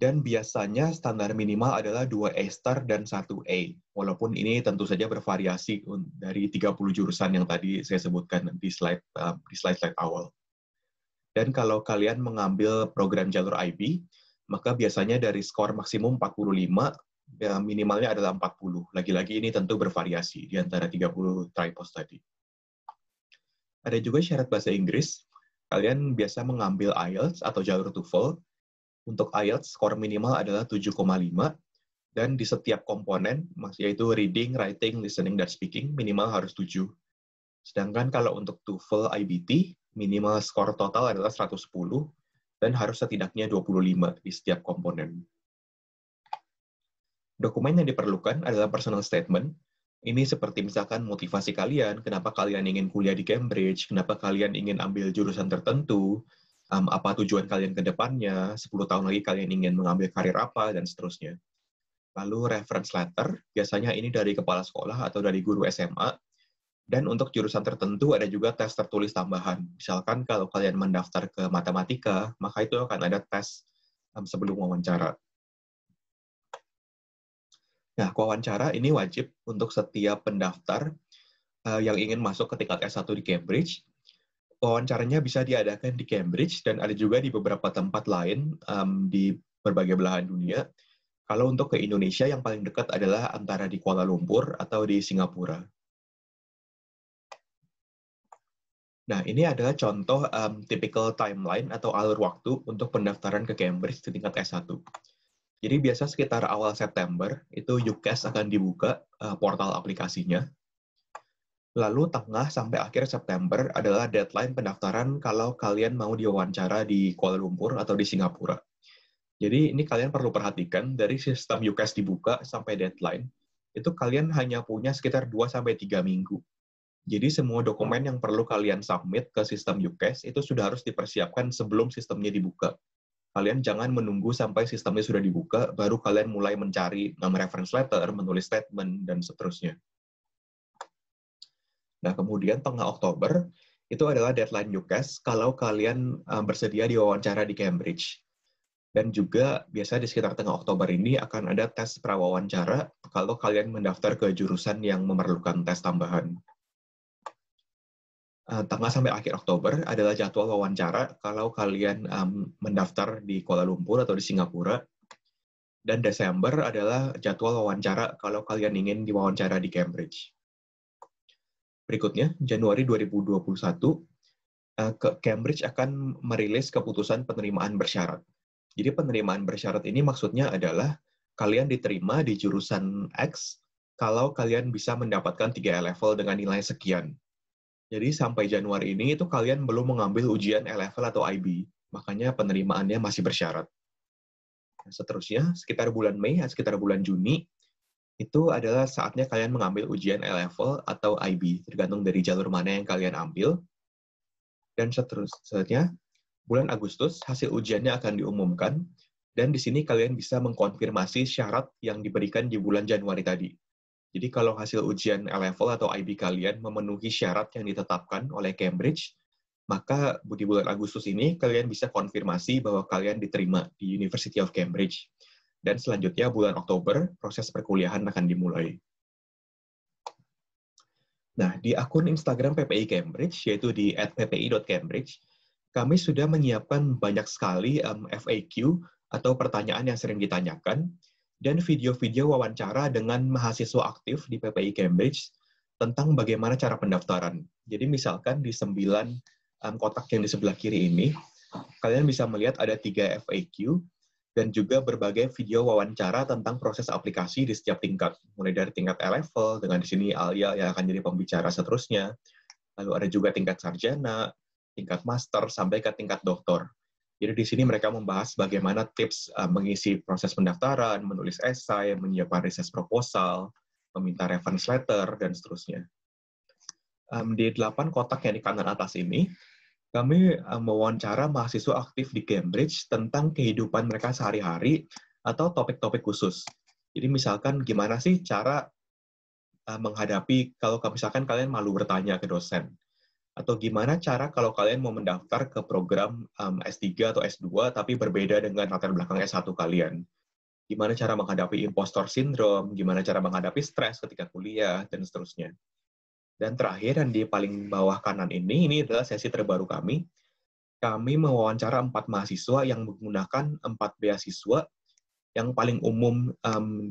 dan biasanya standar minimal adalah 2 A-star dan 1 A. Walaupun ini tentu saja bervariasi dari 30 jurusan yang tadi saya sebutkan di slide awal. Dan kalau kalian mengambil program jalur IB, maka biasanya dari skor maksimum 45, minimalnya adalah 40. Lagi-lagi ini tentu bervariasi di antara 30 tripos tadi. Ada juga syarat bahasa Inggris. Kalian biasa mengambil IELTS atau jalur TOEFL. Untuk IELTS, skor minimal adalah 7,5, dan di setiap komponen, yaitu reading, writing, listening, dan speaking, minimal harus 7. Sedangkan kalau untuk TOEFL IBT, minimal skor total adalah 110, dan harus setidaknya 25 di setiap komponen. Dokumen yang diperlukan adalah personal statement. Ini seperti misalkan motivasi kalian, kenapa kalian ingin kuliah di Cambridge, kenapa kalian ingin ambil jurusan tertentu, apa tujuan kalian ke depannya, 10 tahun lagi kalian ingin mengambil karir apa, dan seterusnya. Lalu reference letter, biasanya ini dari kepala sekolah atau dari guru SMA, dan untuk jurusan tertentu ada juga tes tertulis tambahan. Misalkan kalau kalian mendaftar ke matematika, maka itu akan ada tes sebelum wawancara. Nah, wawancara ini wajib untuk setiap pendaftar yang ingin masuk ke tingkat S1 di Cambridge. Wawancaranya bisa diadakan di Cambridge dan ada juga di beberapa tempat lain di berbagai belahan dunia. Kalau untuk ke Indonesia, yang paling dekat adalah antara di Kuala Lumpur atau di Singapura. Nah, ini adalah contoh typical timeline atau alur waktu untuk pendaftaran ke Cambridge di tingkat S1. Jadi biasa sekitar awal September, itu UCAS akan dibuka portal aplikasinya. Lalu tengah sampai akhir September adalah deadline pendaftaran kalau kalian mau diwawancara di Kuala Lumpur atau di Singapura. Jadi ini kalian perlu perhatikan, dari sistem UCAS dibuka sampai deadline, itu kalian hanya punya sekitar 2-3 minggu. Jadi semua dokumen yang perlu kalian submit ke sistem UCAS itu sudah harus dipersiapkan sebelum sistemnya dibuka. Kalian jangan menunggu sampai sistemnya sudah dibuka, baru kalian mulai mencari reference letter, menulis statement, dan seterusnya. Nah, kemudian tengah Oktober, itu adalah deadline UCAS kalau kalian bersedia diwawancara di Cambridge. Dan juga biasa di sekitar tengah Oktober ini akan ada tes prawawancara kalau kalian mendaftar ke jurusan yang memerlukan tes tambahan. Tengah sampai akhir Oktober adalah jadwal wawancara kalau kalian mendaftar di Kuala Lumpur atau di Singapura. Dan Desember adalah jadwal wawancara kalau kalian ingin diwawancara di Cambridge. Berikutnya, Januari 2021, Cambridge akan merilis keputusan penerimaan bersyarat. Jadi penerimaan bersyarat ini maksudnya adalah kalian diterima di jurusan X kalau kalian bisa mendapatkan 3 level dengan nilai sekian. Jadi sampai Januari ini itu kalian belum mengambil ujian E-level atau IB, makanya penerimaannya masih bersyarat. Seterusnya, sekitar bulan Mei, sekitar bulan Juni, itu adalah saatnya kalian mengambil ujian E-level atau IB, tergantung dari jalur mana yang kalian ambil. Dan seterusnya, bulan Agustus, hasil ujiannya akan diumumkan, dan di sini kalian bisa mengkonfirmasi syarat yang diberikan di bulan Januari tadi. Jadi kalau hasil ujian E-level atau IB kalian memenuhi syarat yang ditetapkan oleh Cambridge, maka di bulan Agustus ini kalian bisa konfirmasi bahwa kalian diterima di University of Cambridge. Dan selanjutnya bulan Oktober, proses perkuliahan akan dimulai. Nah, di akun Instagram PPI Cambridge, yaitu di @ppi.cambridge, kami sudah menyiapkan banyak sekali FAQ atau pertanyaan yang sering ditanyakan, dan video-video wawancara dengan mahasiswa aktif di PPI Cambridge tentang bagaimana cara pendaftaran. Jadi misalkan di 9 kotak yang di sebelah kiri ini, kalian bisa melihat ada 3 FAQ, dan juga berbagai video wawancara tentang proses aplikasi di setiap tingkat. Mulai dari tingkat E-level, dengan di sini Alia yang akan jadi pembicara seterusnya. Lalu ada juga tingkat sarjana, tingkat master, sampai ke tingkat doktor. Jadi di sini mereka membahas bagaimana tips mengisi proses pendaftaran, menulis esai, menyiapkan research proposal, meminta reference letter, dan seterusnya. Di 8 kotak yang di kanan atas ini, kami mewawancara mahasiswa aktif di Cambridge tentang kehidupan mereka sehari-hari atau topik-topik khusus. Jadi misalkan gimana sih cara menghadapi kalau misalkan kalian malu bertanya ke dosen. Atau gimana cara kalau kalian mau mendaftar ke program S3 atau S2 tapi berbeda dengan latar belakang S1 kalian. Gimana cara menghadapi impostor syndrome, gimana cara menghadapi stres ketika kuliah, dan seterusnya. Dan terakhir, yang di paling bawah kanan ini adalah sesi terbaru kami. Kami mewawancara 4 mahasiswa yang menggunakan 4 beasiswa yang paling umum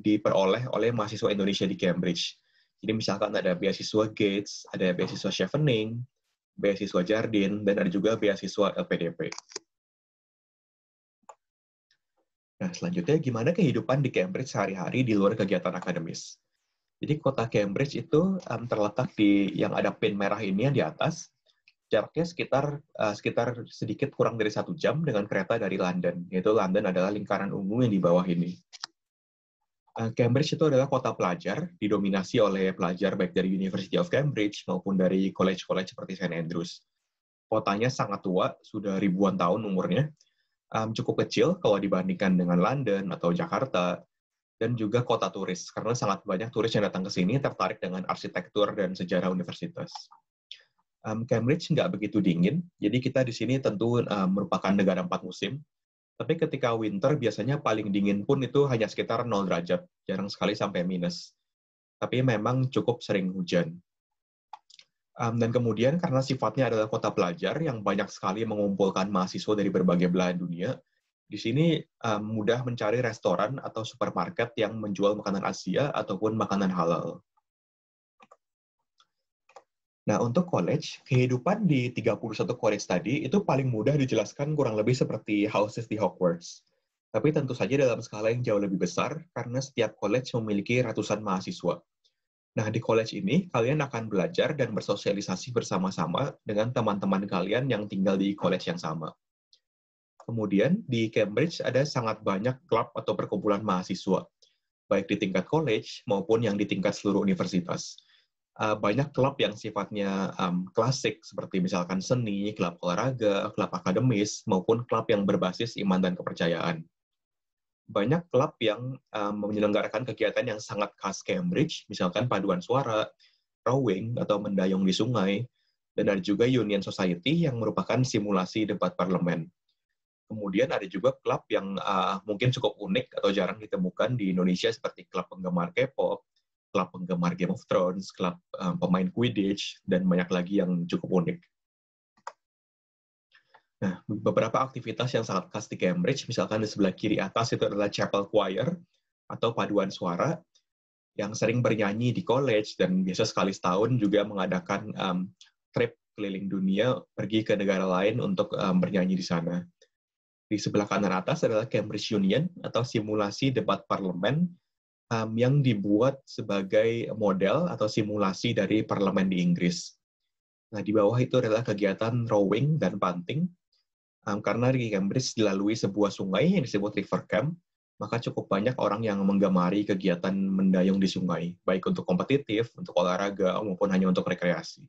diperoleh oleh mahasiswa Indonesia di Cambridge. Jadi misalkan ada beasiswa Gates, ada beasiswa Chevening, beasiswa Jardine, dan ada juga beasiswa LPDP. Nah, selanjutnya, gimana kehidupan di Cambridge sehari-hari di luar kegiatan akademis? Jadi kota Cambridge itu terletak di yang ada pin merah ini yang di atas. Jaraknya sekitar sedikit kurang dari 1 jam dengan kereta dari London. Yaitu London adalah lingkaran ungu yang di bawah ini. Cambridge itu adalah kota pelajar, didominasi oleh pelajar baik dari University of Cambridge maupun dari college-college seperti St. Andrews. Kotanya sangat tua, sudah ribuan tahun umurnya. Cukup kecil kalau dibandingkan dengan London atau Jakarta. Dan juga kota turis, karena sangat banyak turis yang datang ke sini tertarik dengan arsitektur dan sejarah universitas. Cambridge nggak begitu dingin, jadi kita di sini tentu merupakan negara 4 musim. Tapi ketika winter, biasanya paling dingin pun itu hanya sekitar 0 derajat, jarang sekali sampai minus. Tapi memang cukup sering hujan. Dan kemudian karena sifatnya adalah kota pelajar yang banyak sekali mengumpulkan mahasiswa dari berbagai belahan dunia, di sini mudah mencari restoran atau supermarket yang menjual makanan Asia ataupun makanan halal. Nah, untuk college, kehidupan di 31 college tadi itu paling mudah dijelaskan kurang lebih seperti houses di Hogwarts. Tapi tentu saja dalam skala yang jauh lebih besar karena setiap college memiliki ratusan mahasiswa. Nah, di college ini, kalian akan belajar dan bersosialisasi bersama-sama dengan teman-teman kalian yang tinggal di college yang sama. Kemudian, di Cambridge ada sangat banyak klub atau perkumpulan mahasiswa, baik di tingkat college maupun yang di tingkat seluruh universitas. Banyak klub yang sifatnya klasik, seperti misalkan seni, klub olahraga, klub akademis, maupun klub yang berbasis iman dan kepercayaan. Banyak klub yang menyelenggarakan kegiatan yang sangat khas Cambridge, misalkan paduan suara, rowing, atau mendayung di sungai, dan ada juga Union Society yang merupakan simulasi debat parlemen. Kemudian ada juga klub yang mungkin cukup unik atau jarang ditemukan di Indonesia seperti klub penggemar K-pop, klub penggemar Game of Thrones, klub pemain Quidditch, dan banyak lagi yang cukup unik. Nah, beberapa aktivitas yang sangat khas di Cambridge, misalkan di sebelah kiri atas itu adalah chapel choir atau paduan suara yang sering bernyanyi di college dan biasa sekali setahun juga mengadakan trip keliling dunia pergi ke negara lain untuk bernyanyi di sana. Di sebelah kanan atas adalah Cambridge Union atau simulasi debat parlemen yang dibuat sebagai model atau simulasi dari parlemen di Inggris. Nah, di bawah itu adalah kegiatan rowing dan punting. Karena di Cambridge dilalui sebuah sungai yang disebut River Cam, maka cukup banyak orang yang menggemari kegiatan mendayung di sungai, baik untuk kompetitif, untuk olahraga, maupun hanya untuk rekreasi.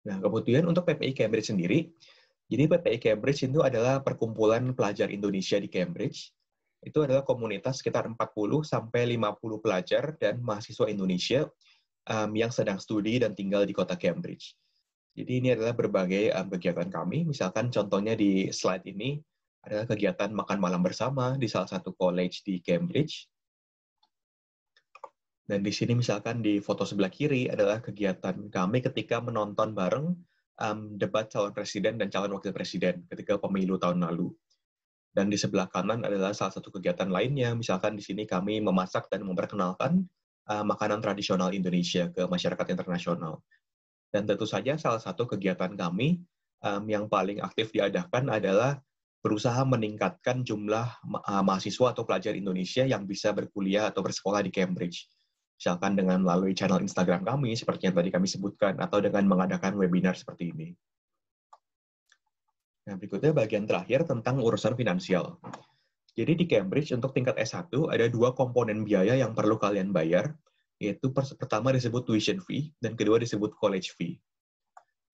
Nah, kemudian untuk PPI Cambridge sendiri, jadi PPI Cambridge itu adalah perkumpulan pelajar Indonesia di Cambridge. Itu adalah komunitas sekitar 40-50 pelajar dan mahasiswa Indonesia yang sedang studi dan tinggal di kota Cambridge. Jadi ini adalah berbagai kegiatan kami. Misalkan contohnya di slide ini adalah kegiatan makan malam bersama di salah satu college di Cambridge. Dan di sini misalkan di foto sebelah kiri adalah kegiatan kami ketika menonton bareng debat calon presiden dan calon wakil presiden ketika pemilu tahun lalu. Dan di sebelah kanan adalah salah satu kegiatan lainnya. Misalkan di sini kami memasak dan memperkenalkan makanan tradisional Indonesia ke masyarakat internasional. Dan tentu saja salah satu kegiatan kami yang paling aktif diadakan adalah berusaha meningkatkan jumlah mahasiswa atau pelajar Indonesia yang bisa berkuliah atau bersekolah di Cambridge. Misalkan dengan melalui channel Instagram kami, seperti yang tadi kami sebutkan, atau dengan mengadakan webinar seperti ini. Nah, berikutnya bagian terakhir tentang urusan finansial. Jadi di Cambridge untuk tingkat S1 ada 2 komponen biaya yang perlu kalian bayar, yaitu pertama disebut tuition fee, dan kedua disebut college fee.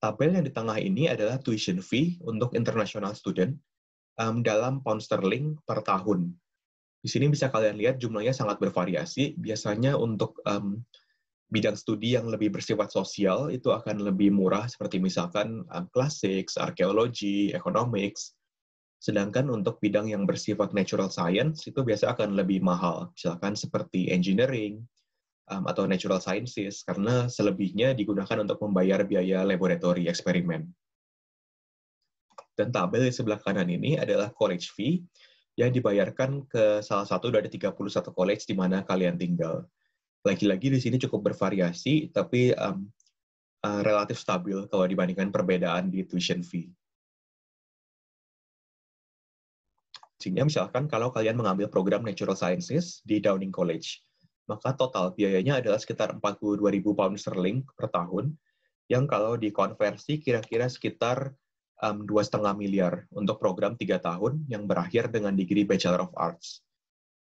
Tabel yang di tengah ini adalah tuition fee untuk international student dalam pound sterling per tahun. Di sini bisa kalian lihat jumlahnya sangat bervariasi. Biasanya untuk bidang studi yang lebih bersifat sosial itu akan lebih murah, seperti misalkan classics, archaeology, economics. Sedangkan untuk bidang yang bersifat natural science itu biasa akan lebih mahal, misalkan seperti engineering, atau natural sciences, karena selebihnya digunakan untuk membayar biaya laboratori eksperimen. Dan tabel di sebelah kanan ini adalah college fee yang dibayarkan ke salah satu dari 31 college di mana kalian tinggal. Lagi-lagi di sini cukup bervariasi, tapi relatif stabil kalau dibandingkan perbedaan di tuition fee. Sehingga misalkan kalau kalian mengambil program natural sciences di Downing College, maka total biayanya adalah sekitar 42.000 pound sterling per tahun, yang kalau dikonversi kira-kira sekitar 2,5 miliar untuk program 3 tahun yang berakhir dengan degree Bachelor of Arts.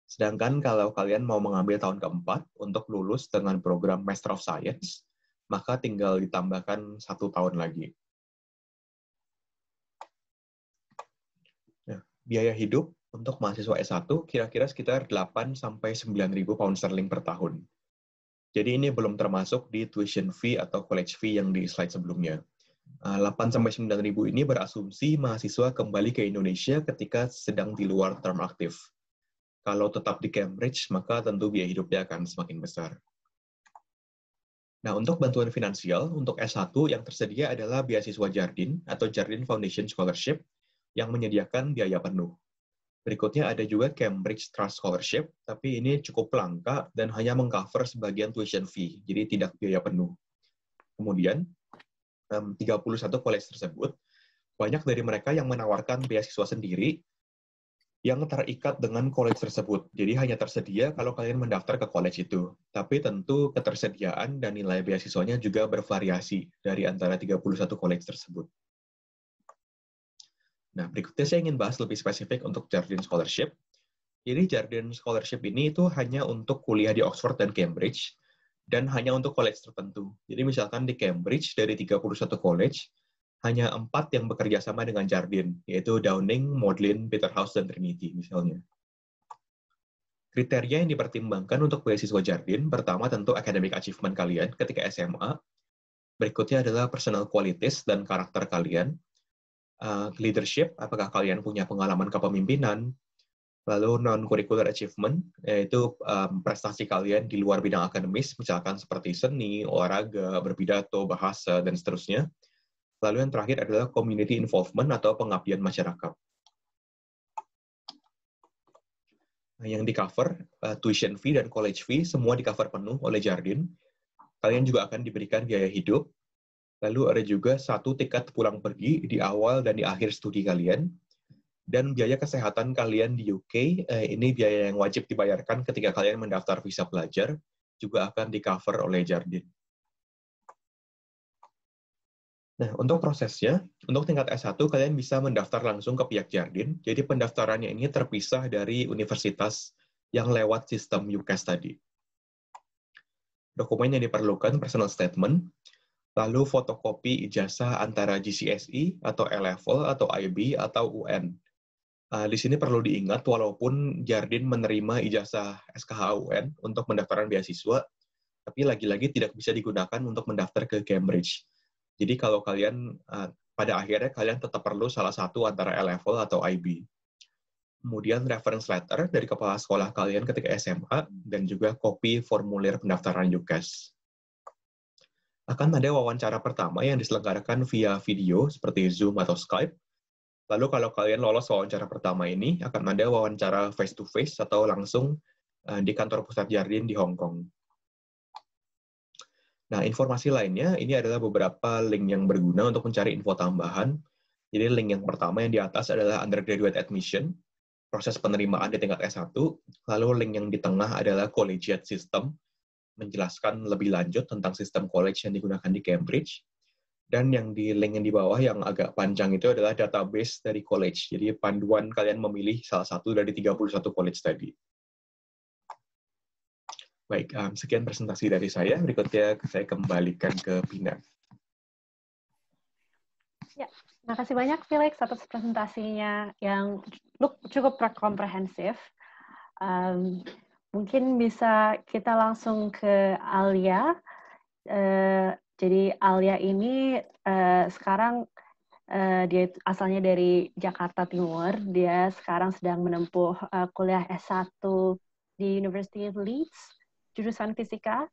Sedangkan kalau kalian mau mengambil tahun keempat untuk lulus dengan program Master of Science, maka tinggal ditambahkan 1 tahun lagi. Nah, biaya hidup untuk mahasiswa S1 kira-kira sekitar 8-9 ribu pound sterling per tahun. Jadi ini belum termasuk di tuition fee atau college fee yang di slide sebelumnya. 8-9 ribu ini berasumsi mahasiswa kembali ke Indonesia ketika sedang di luar term aktif. Kalau tetap di Cambridge, maka tentu biaya hidupnya akan semakin besar. Nah, untuk bantuan finansial, untuk S1 yang tersedia adalah beasiswa Jardine atau Jardine Foundation Scholarship yang menyediakan biaya penuh. Berikutnya ada juga Cambridge Trust Scholarship, tapi ini cukup langka dan hanya mengcover sebagian tuition fee, jadi tidak biaya penuh. Kemudian, 31 college tersebut, banyak dari mereka yang menawarkan beasiswa sendiri yang terikat dengan college tersebut. Jadi hanya tersedia kalau kalian mendaftar ke college itu. Tapi tentu ketersediaan dan nilai beasiswanya juga bervariasi dari antara 31 college tersebut. Nah, berikutnya saya ingin bahas lebih spesifik untuk Jardine Scholarship. Jadi Jardine Scholarship ini itu hanya untuk kuliah di Oxford dan Cambridge, dan hanya untuk college tertentu. Jadi misalkan di Cambridge, dari 31 college, hanya 4 yang bekerja sama dengan Jardine, yaitu Downing, Magdalen, Peterhouse, dan Trinity, misalnya. Kriteria yang dipertimbangkan untuk beasiswa Jardine, pertama tentu academic achievement kalian ketika SMA, berikutnya adalah personal qualities dan karakter kalian, leadership, apakah kalian punya pengalaman kepemimpinan, lalu non-curricular achievement, yaitu prestasi kalian di luar bidang akademis, misalkan seperti seni, olahraga, berpidato, bahasa, dan seterusnya. Lalu yang terakhir adalah community involvement atau pengabdian masyarakat. Nah, yang di-cover, tuition fee dan college fee, semua di-cover penuh oleh Jardine. Kalian juga akan diberikan biaya hidup. Lalu ada juga 1 tiket pulang pergi di awal dan di akhir studi kalian. Dan biaya kesehatan kalian di UK, ini biaya yang wajib dibayarkan ketika kalian mendaftar visa pelajar, juga akan di-cover oleh Jardine. Nah, untuk prosesnya, untuk tingkat S1, kalian bisa mendaftar langsung ke pihak Jardine. Jadi pendaftarannya ini terpisah dari universitas yang lewat sistem UCAS tadi. Dokumen yang diperlukan, personal statement, lalu fotokopi ijazah antara GCSE, atau A-Level, atau IB, atau UN. Di sini perlu diingat, walaupun Jardine menerima ijazah SKH UN untuk pendaftaran beasiswa, tapi lagi-lagi tidak bisa digunakan untuk mendaftar ke Cambridge. Jadi kalau kalian, pada akhirnya kalian tetap perlu salah satu antara A-Level atau IB. Kemudian reference letter dari kepala sekolah kalian ketika SMA, dan juga kopi formulir pendaftaran UCAS. Akan ada wawancara pertama yang diselenggarakan via video, seperti Zoom atau Skype. Lalu kalau kalian lolos wawancara pertama ini, akan ada wawancara face-to-face atau langsung di kantor pusat Jardine di Hong Kong. Nah, informasi lainnya, ini adalah beberapa link yang berguna untuk mencari info tambahan. Jadi link yang pertama yang di atas adalah undergraduate admission, proses penerimaan di tingkat S1, lalu link yang di tengah adalah collegiate system, menjelaskan lebih lanjut tentang sistem college yang digunakan di Cambridge, dan yang di link yang di bawah yang agak panjang itu adalah database dari college, jadi panduan kalian memilih salah satu dari 31 college tadi. Baik, sekian presentasi dari saya. Berikutnya saya kembalikan ke Pina. Ya, terima kasih banyak Felix atas presentasinya yang cukup komprehensif. Mungkin bisa kita langsung ke Alia. Jadi Alia ini sekarang dia asalnya dari Jakarta Timur. Dia sekarang sedang menempuh kuliah S1 di University of Leeds, jurusan fisika.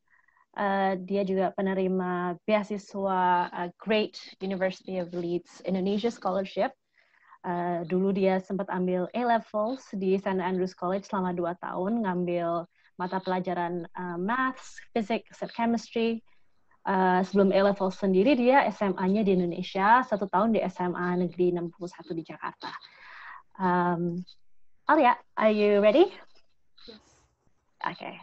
Dia juga penerima beasiswa Great University of Leeds Indonesia Scholarship. Dulu dia sempat ambil A-Levels di St. Andrews College selama 2 tahun, ngambil mata pelajaran Maths, Physics, and Chemistry. Sebelum A-Levels sendiri, dia SMA-nya di Indonesia, 1 tahun di SMA Negeri 61 di Jakarta. Alia, are you ready? Yes. Okay.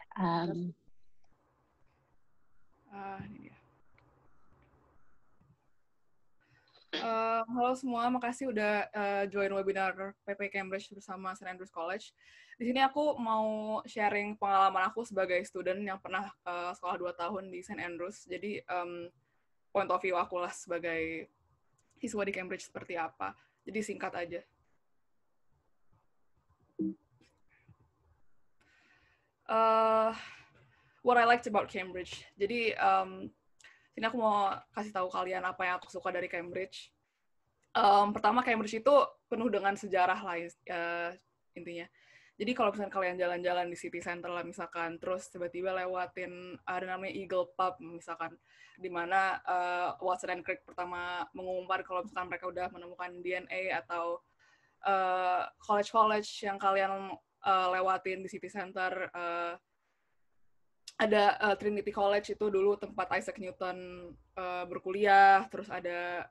Ini dia. Halo semua, makasih udah join webinar PP Cambridge bersama St. Andrews College. Di sini aku mau sharing pengalaman aku sebagai student yang pernah sekolah 2 tahun di St. Andrews. Jadi point of view aku lah sebagai siswa di Cambridge seperti apa. Jadi singkat aja. What I liked about Cambridge. Jadi sini aku mau kasih tahu kalian apa yang aku suka dari Cambridge. Pertama, Cambridge itu penuh dengan sejarah lah intinya. Jadi kalau misalkan kalian jalan-jalan di city center lah misalkan, terus tiba-tiba lewatin ada namanya Eagle Pub misalkan, di mana Watson and Crick pertama mengumumkan kalau misalkan mereka udah menemukan DNA atau college-college yang kalian lewatin di city center. Ada Trinity College itu dulu tempat Isaac Newton berkuliah, terus ada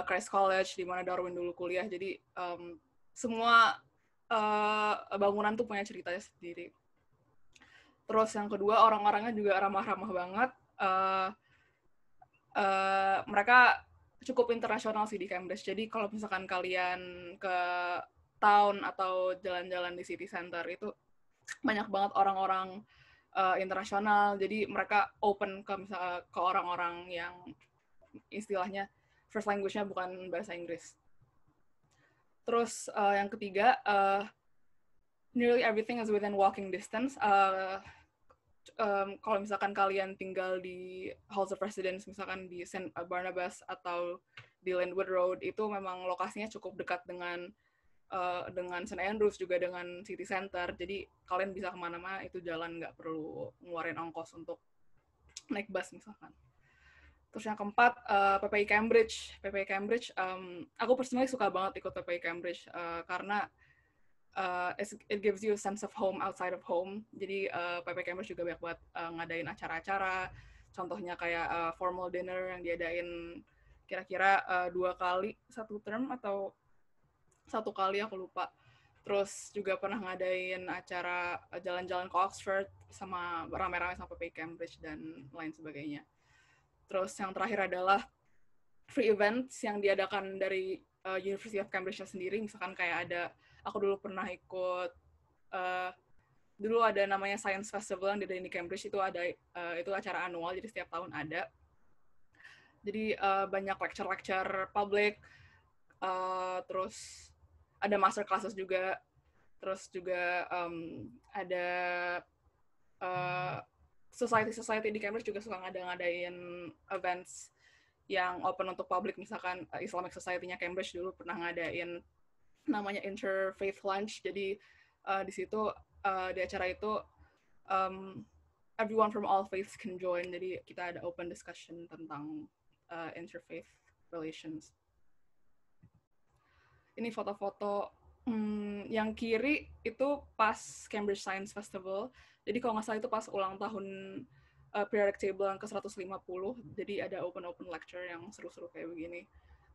Christ College di mana Darwin dulu kuliah. Jadi semua bangunan tuh punya ceritanya sendiri. Terus yang kedua, orang-orangnya juga ramah-ramah banget. Mereka cukup internasional sih di Cambridge. Jadi kalau misalkan kalian ke town atau jalan-jalan di city center itu banyak banget orang-orang internasional, jadi mereka open ke orang-orang yang istilahnya first language-nya bukan bahasa Inggris. Terus yang ketiga, nearly everything is within walking distance. Kalau misalkan kalian tinggal di Halls of Residence, misalkan di St. Barnabas atau di Landwood Road, itu memang lokasinya cukup dekat dengan St. Andrews, juga dengan city center, jadi kalian bisa kemana-mana itu jalan, nggak perlu ngeluarin ongkos untuk naik bus misalkan. Terus yang keempat, PPI Cambridge. PPI Cambridge, aku personally suka banget ikut PPI Cambridge karena it gives you a sense of home outside of home. Jadi PPI Cambridge juga banyak buat ngadain acara-acara. Contohnya kayak formal dinner yang diadain kira-kira 2 kali satu term atau 1 kali, aku lupa. Terus juga pernah ngadain acara jalan-jalan ke Oxford sama rame-rame sama PPI Cambridge dan lain sebagainya. Terus yang terakhir adalah free events yang diadakan dari University of Cambridge sendiri. Misalkan kayak aku dulu pernah ikut, dulu ada namanya Science Festival yang di Cambridge, itu acara anual, jadi setiap tahun ada. Jadi banyak lecture public, terus ada master classes juga, terus juga ada society di Cambridge juga suka ngadain events yang open untuk publik. Misalkan Islamic Society-nya Cambridge dulu pernah ngadain namanya Interfaith Lunch. Jadi di situ di acara itu everyone from all faiths can join. Jadi kita ada open discussion tentang interfaith relations. Ini foto-foto yang kiri itu pas Cambridge Science Festival. Jadi kalau nggak salah itu pas ulang tahun periodic table yang ke-150. Jadi ada open lecture yang seru-seru kayak begini.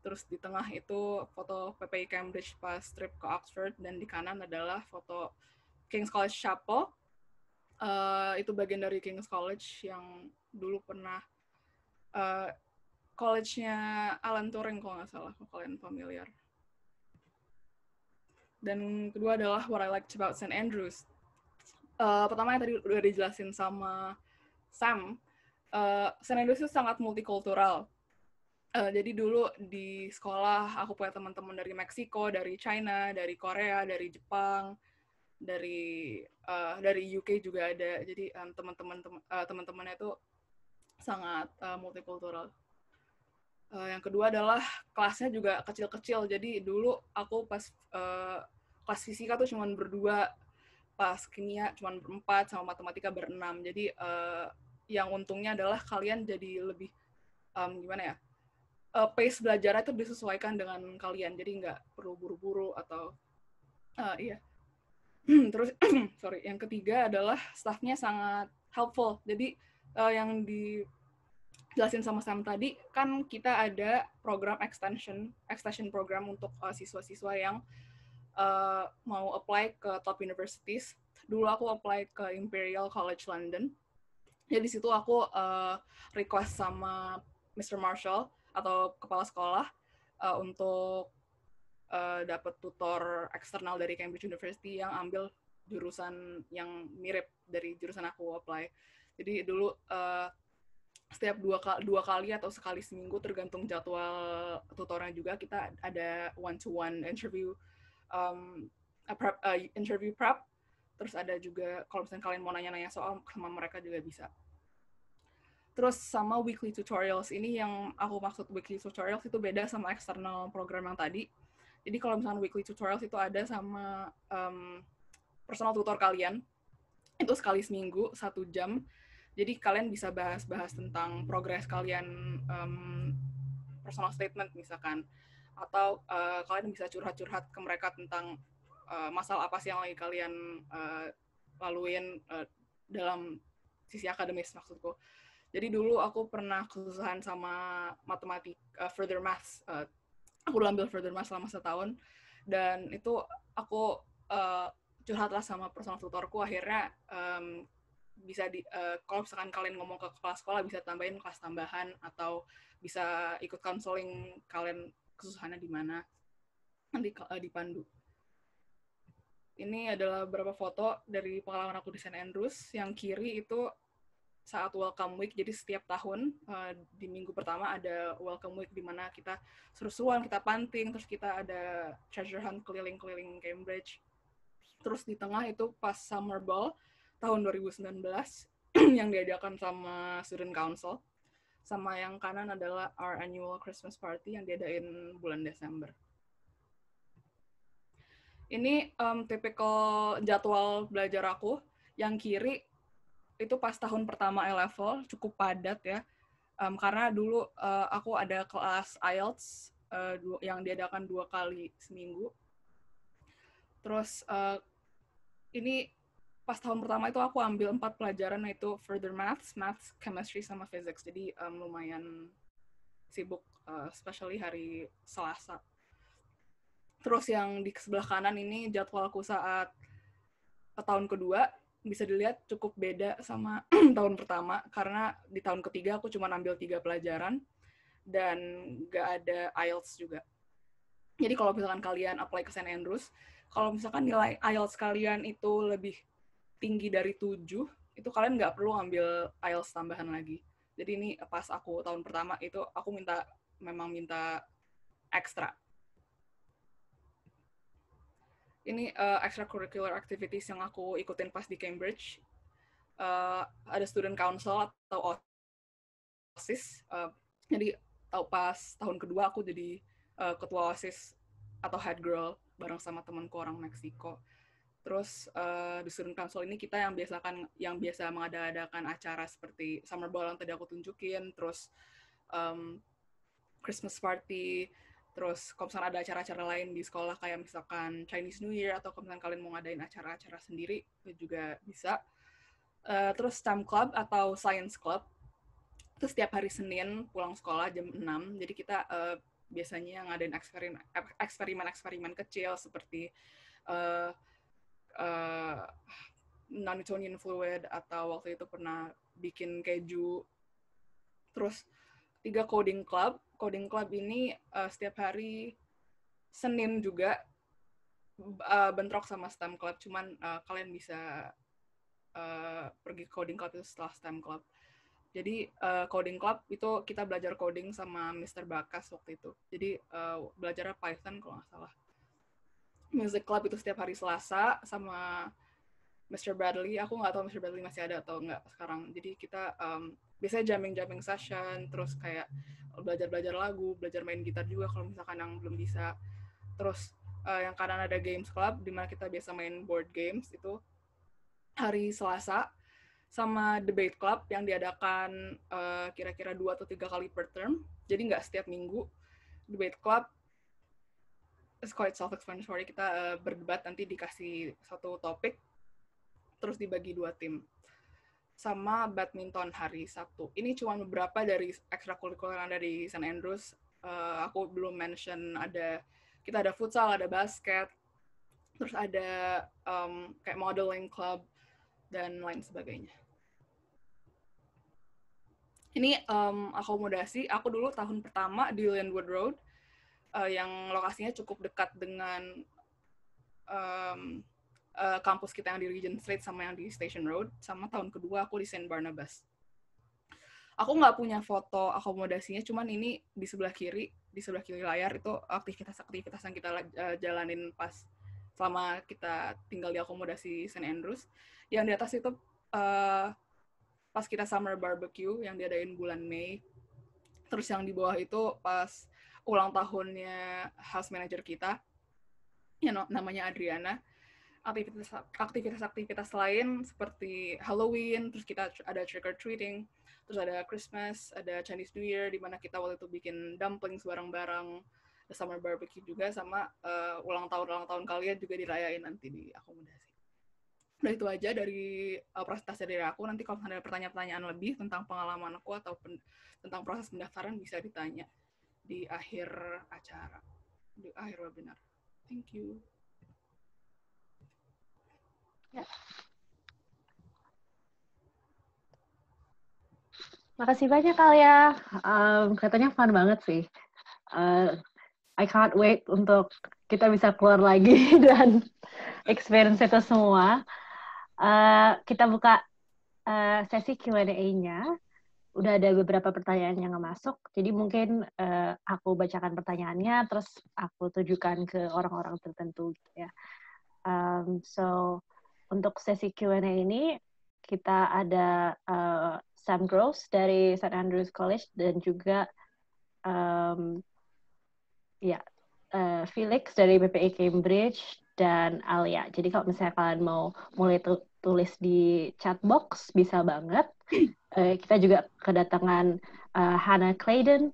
Terus di tengah itu foto PPI Cambridge pas trip ke Oxford, dan di kanan adalah foto King's College Chapel. Itu bagian dari King's College yang dulu pernah college-nya Alan Turing kalau nggak salah, kalau kalian familiar. Dan kedua adalah what I liked about St. Andrews. Pertama yang tadi udah dijelasin sama Sam, St. Andrews itu sangat multikultural. Jadi dulu di sekolah aku punya teman-teman dari Meksiko, dari China, dari Korea, dari Jepang, dari UK juga ada. Jadi teman-temannya itu sangat multikultural. Yang kedua adalah kelasnya juga kecil-kecil. Jadi dulu aku pas kelas fisika tuh cuma berdua, pas kimia cuma berempat, sama matematika berenam. Jadi yang untungnya adalah kalian jadi lebih gimana ya? Pace belajarnya itu disesuaikan dengan kalian. Jadi nggak perlu buru-buru atau iya. Terus yang ketiga adalah staff-nya sangat helpful. Jadi yang dijelasin sama Sam tadi, kan kita ada program extension program untuk siswa-siswa yang mau apply ke top universities. Dulu aku apply ke Imperial College London. Jadi di situ aku request sama Mr. Marshall atau kepala sekolah untuk dapat tutor eksternal dari Cambridge University yang ambil jurusan yang mirip dari jurusan aku apply. Jadi dulu setiap dua kali atau sekali seminggu tergantung jadwal tutornya juga, kita ada one-to-one interview interview prep. Terus ada juga kalau misalnya kalian mau nanya-nanya soal sama mereka juga bisa. Terus sama weekly tutorials, ini yang aku maksud weekly tutorials itu beda sama external program yang tadi. Jadi kalau misalnya weekly tutorials itu ada sama personal tutor kalian, itu sekali seminggu 1 jam. Jadi kalian bisa bahas-bahas tentang progres kalian, personal statement misalkan, atau kalian bisa curhat-curhat ke mereka tentang masalah apa sih yang lagi kalian laluin dalam sisi akademis maksudku. Jadi dulu aku pernah kesusahan sama matematika, further maths. Aku udah ambil further maths selama 1 tahun, dan itu aku curhatlah sama personal tutorku. Akhirnya bisa kalau misalkan kalian ngomong ke kepala sekolah, bisa tambahin kelas tambahan atau bisa ikut counseling kalian kesusahannya di mana, nanti dipandu. Ini adalah beberapa foto dari pengalaman aku di St. Andrews. Yang kiri itu saat welcome week, jadi setiap tahun di minggu pertama ada welcome week di mana kita seru-seruan, kita panting, terus kita ada treasure hunt keliling-keliling Cambridge. Terus di tengah itu pas summer ball tahun 2019 yang diadakan sama student council. Sama yang kanan adalah our annual Christmas party yang diadain bulan Desember. Ini typical jadwal belajar aku. Yang kiri itu pas tahun pertama A-level, cukup padat ya. Karena dulu aku ada kelas IELTS yang diadakan 2 kali seminggu. Terus ini pas tahun pertama itu aku ambil 4 pelajaran, yaitu further maths, chemistry, sama physics. Jadi lumayan sibuk, especially hari Selasa. Terus yang di sebelah kanan ini jadwalku saat tahun kedua, bisa dilihat cukup beda sama tahun pertama, karena di tahun ketiga aku cuma ambil 3 pelajaran, dan nggak ada IELTS juga. Jadi kalau misalkan kalian apply ke St. Andrews, kalau misalkan nilai IELTS kalian itu lebih tinggi dari 7, itu kalian nggak perlu ambil IELTS tambahan lagi. Jadi ini pas aku tahun pertama itu aku memang minta ekstra. Ini extracurricular activities yang aku ikutin pas di Cambridge. Ada student council atau OSIS. Jadi pas tahun kedua aku jadi ketua OSIS atau head girl bareng sama temanku orang Meksiko. Terus di student council ini kita yang biasa mengadakan acara seperti summer ball yang tadi aku tunjukin, terus Christmas party, terus kalau misalnya ada acara-acara lain di sekolah kayak misalkan Chinese New Year, atau kalau misalkan kalian mau ngadain acara-acara sendiri itu juga bisa. Terus STEM club atau science club itu setiap hari Senin pulang sekolah jam 6. Jadi kita biasanya ngadain eksperimen kecil seperti non-Newtonian fluid, atau waktu itu pernah bikin keju. Terus 3 coding club. Coding club ini setiap hari Senin juga bentrok sama STEM club, cuman kalian bisa pergi coding club itu setelah STEM club. Jadi coding club itu kita belajar coding sama Mr. Bakas waktu itu. Jadi belajarnya Python kalau nggak salah. Music club itu setiap hari Selasa sama Mr. Bradley. Aku nggak tahu Mr. Bradley masih ada atau nggak sekarang. Jadi kita biasanya jamming session, terus kayak belajar lagu, belajar main gitar juga kalau misalkan yang belum bisa. Terus yang kanan ada games club, di mana kita biasa main board games, itu hari Selasa. Sama debate club yang diadakan kira-kira 2 atau 3 kali per term. Jadi nggak setiap minggu. Debate club is quite self-explanatory. Kita berdebat, nanti dikasih satu topik, terus dibagi 2 tim. Sama badminton hari Sabtu. Ini cuma beberapa dari ekstrakurikuler yang ada di St. Andrews. Aku belum mention kita ada futsal, ada basket, terus ada kayak modeling club, dan lain sebagainya. Ini akomodasi. Aku dulu tahun pertama di Linwood Road, yang lokasinya cukup dekat dengan kampus kita yang di Regent Street sama yang di Station Road. Sama tahun kedua aku di St. Barnabas. Aku nggak punya foto akomodasinya, cuman ini di sebelah kiri layar itu aktivitas-aktivitas yang kita jalanin pas selama kita tinggal di akomodasi St. Andrews. Yang di atas itu pas kita summer barbecue yang diadain bulan Mei. Terus yang di bawah itu pas ulang tahunnya house manager kita, yang namanya Adriana. Aktivitas lain seperti Halloween, terus kita ada trick or treating, terus ada Christmas, ada Chinese New Year, di mana kita waktu itu bikin dumplings bareng-bareng, ada summer barbecue juga, sama ulang tahun kalian juga dirayain nanti di akomodasi. Udah itu aja dari presentasi dari aku. Nanti kalau ada pertanyaan-pertanyaan lebih tentang pengalaman aku atau tentang proses pendaftaran bisa ditanya di akhir acara, di akhir webinar. Thank you. Ya. Makasih banyak Alia. Katanya fun banget sih. I can't wait untuk kita bisa keluar lagi dan experience itu semua. Kita buka sesi Q&A-nya. Udah ada beberapa pertanyaan yang masuk. Jadi mungkin aku bacakan pertanyaannya, terus aku tujukan ke orang-orang tertentu gitu ya. So untuk sesi Q&A ini kita ada Sam Gross dari St. Andrews College dan juga Felix dari PPI Cambridge dan Alia. Jadi kalau misalnya kalian mau mulai tulis di chat box, bisa banget. Kita juga kedatangan Hannah Clayton,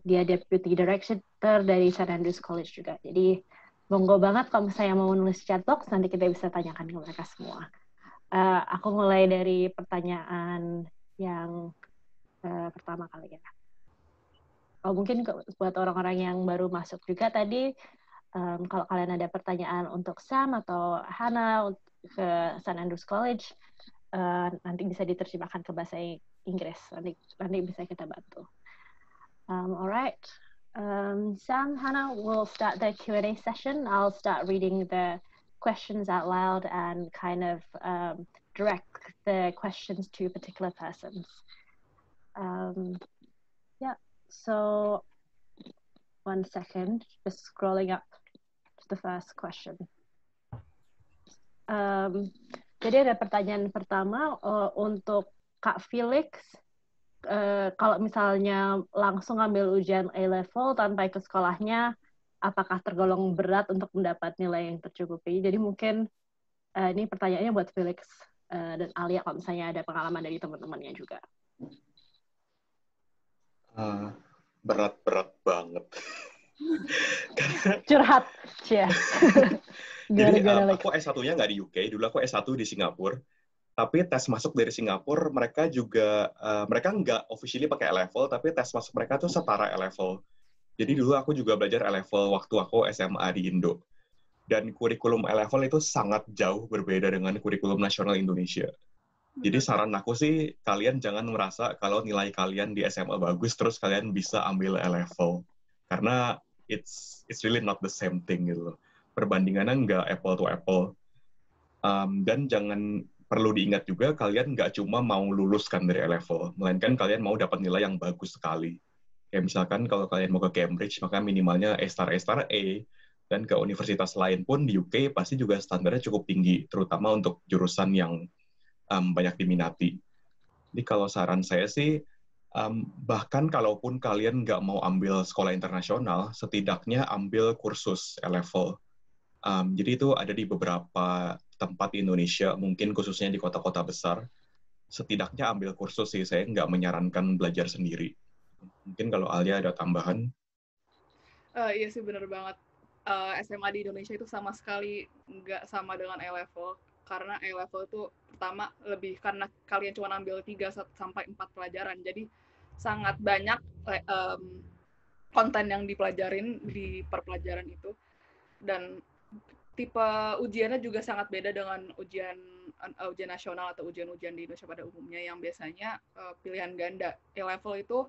dia Deputy Director dari St. Andrews College juga. Jadi monggo banget kalau misalnya mau nulis chat box, nanti kita bisa tanyakan ke mereka semua. Aku mulai dari pertanyaan yang pertama kali ya. Mungkin buat orang-orang yang baru masuk juga tadi, kalau kalian ada pertanyaan untuk Sam atau Hannah ke St. Andrews College, nanti bisa diterjemahkan ke bahasa Inggris. Nanti bisa kita bantu. Alright. Sam, Hannah, we'll start the Q&A session. I'll start reading the questions out loud and kind of direct the questions to particular persons. Yeah, so 1 second, just scrolling up to the first question. Jadi ada pertanyaan pertama untuk Kak Felix. Kalau misalnya langsung ambil ujian A-level tanpa ikut sekolahnya, apakah tergolong berat untuk mendapat nilai yang tercukupi? Jadi mungkin ini pertanyaannya buat Felix dan Alia kalau misalnya ada pengalaman dari teman-temannya juga. Berat banget. Curhat, ya. Jadi aku S1-nya nggak di UK, dulu aku S1 di Singapura. Tapi tes masuk dari Singapura, mereka nggak officially pakai A-level, tapi tes masuk mereka tuh setara A-level. Jadi dulu aku juga belajar A-level waktu aku SMA di Indo. Dan kurikulum A-level itu sangat jauh berbeda dengan kurikulum nasional Indonesia. Jadi saran aku sih, kalian jangan merasa kalau nilai kalian di SMA bagus, terus kalian bisa ambil A-level. Karena it's really not the same thing gitu loh. Perbandingannya nggak apple to apple. Dan perlu diingat juga, kalian nggak cuma mau luluskan dari A-level, melainkan kalian mau dapat nilai yang bagus sekali. Kayak misalkan kalau kalian mau ke Cambridge, maka minimalnya A*, dan ke universitas lain pun di UK pasti juga standarnya cukup tinggi, terutama untuk jurusan yang banyak diminati. Jadi kalau saran saya sih, bahkan kalaupun kalian nggak mau ambil sekolah internasional, setidaknya ambil kursus A-level. Jadi itu ada di beberapa tempat di Indonesia, mungkin khususnya di kota-kota besar. Setidaknya ambil kursus sih, saya nggak menyarankan belajar sendiri. Mungkin kalau Alia ada tambahan? Iya sih, benar banget. SMA di Indonesia itu sama sekali nggak sama dengan A-level. Karena A-level itu pertama lebih karena kalian cuma ambil 3-4 pelajaran. Jadi sangat banyak konten yang dipelajarin di perpelajaran itu. Dan tipe ujiannya juga sangat beda dengan ujian nasional atau ujian-ujian di Indonesia pada umumnya yang biasanya pilihan ganda. A-level itu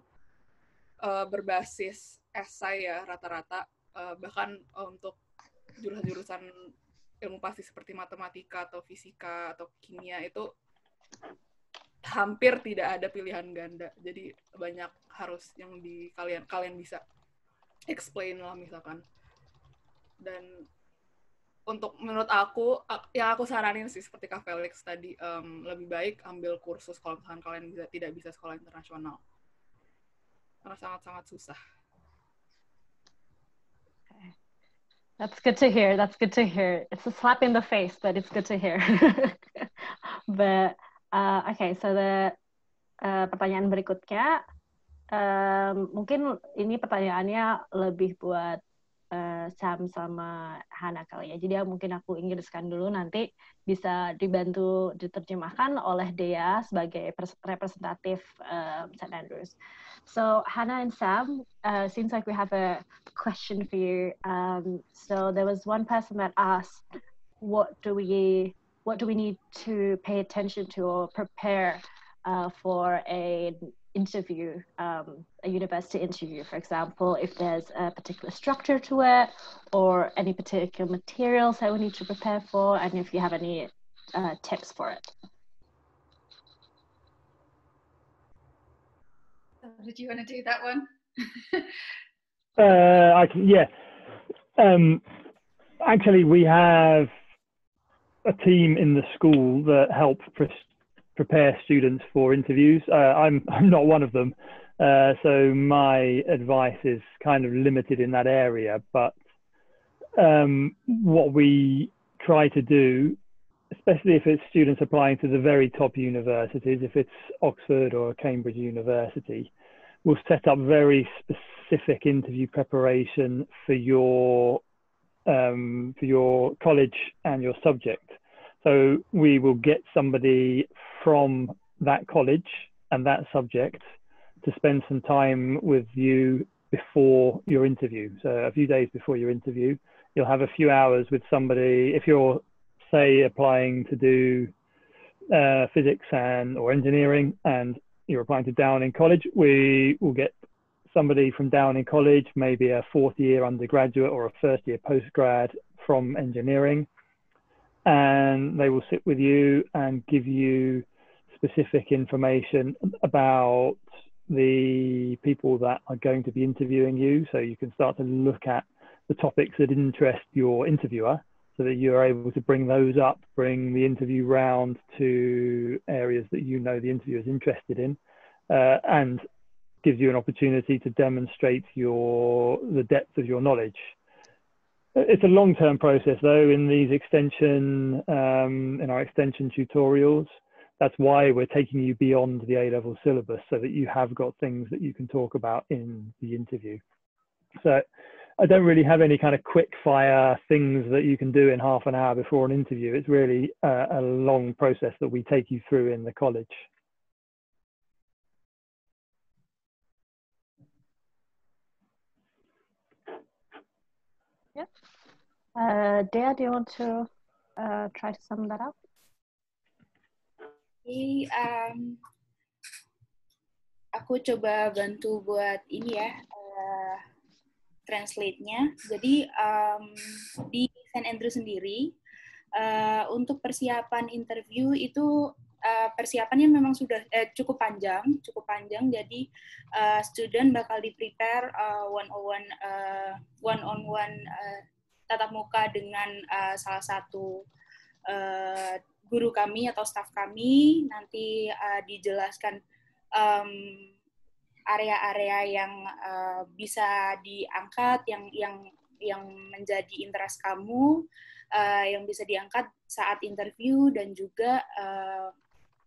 berbasis esai ya rata-rata, bahkan untuk jurusan-jurusan ilmu pasti seperti matematika atau fisika atau kimia itu hampir tidak ada pilihan ganda. Jadi banyak harus yang kalian bisa explain lah misalkan. Dan untuk menurut aku, yang aku saranin sih seperti Kak Felix tadi, lebih baik ambil kursus kalau misalkan kalian tidak bisa sekolah internasional. Karena sangat-sangat susah. That's good to hear. It's a slap in the face, but it's good to hear. But, okay, so the pertanyaan berikutnya, mungkin ini pertanyaannya lebih buat Sam sama Hannah kali ya. Jadi mungkin aku Inggriskan dulu, nanti bisa dibantu diterjemahkan oleh Dea sebagai representatif St. Andrews. So Hannah and Sam, seems like we have a question for you. So there was one person that asked, what do we need to pay attention to or prepare for an interview, a university interview, for example, if there's a particular structure to it or any particular materials that we need to prepare for, and if you have any tips for it. Did you want to do that one? I can, yeah. Actually, we have a team in the school that help prepare students for interviews. I'm not one of them, so my advice is kind of limited in that area. But what we try to do, especially if it's students applying to the very top universities, if it's Oxford or Cambridge University, we'll set up very specific interview preparation for your college and your subject. So we will get somebody from that college and that subject to spend some time with you before your interview. So a few days before your interview, you'll have a few hours with somebody. If you're, say, applying to do physics or engineering and you're applying to Downing College, we will get somebody from Downing College, maybe a fourth year undergraduate or a first year postgrad from engineering, and they will sit with you and give you specific information about the people that are going to be interviewing you, so you can start to look at the topics that interest your interviewer, so that you're able to bring those up, bring the interview round to areas that you know the interviewer is interested in, and gives you an opportunity to demonstrate the depth of your knowledge. It's a long-term process, though, in these in our extension tutorials. That's why we're taking you beyond the A-level syllabus, so that you have got things that you can talk about in the interview. So I don't really have any kind of quick fire things that you can do in half an hour before an interview. It's really a long process that we take you through in the college. Yeah. Dea, do you want to try to sum that up? Jadi, aku coba bantu buat ini ya, translate-nya. Jadi, di St. Andrews sendiri, untuk persiapan interview itu persiapannya memang sudah cukup panjang. Jadi student bakal di-prepare one-on-one tatap muka dengan salah satu guru kami atau staf kami. Nanti dijelaskan area-area yang bisa diangkat, yang menjadi interest kamu, yang bisa diangkat saat interview, dan juga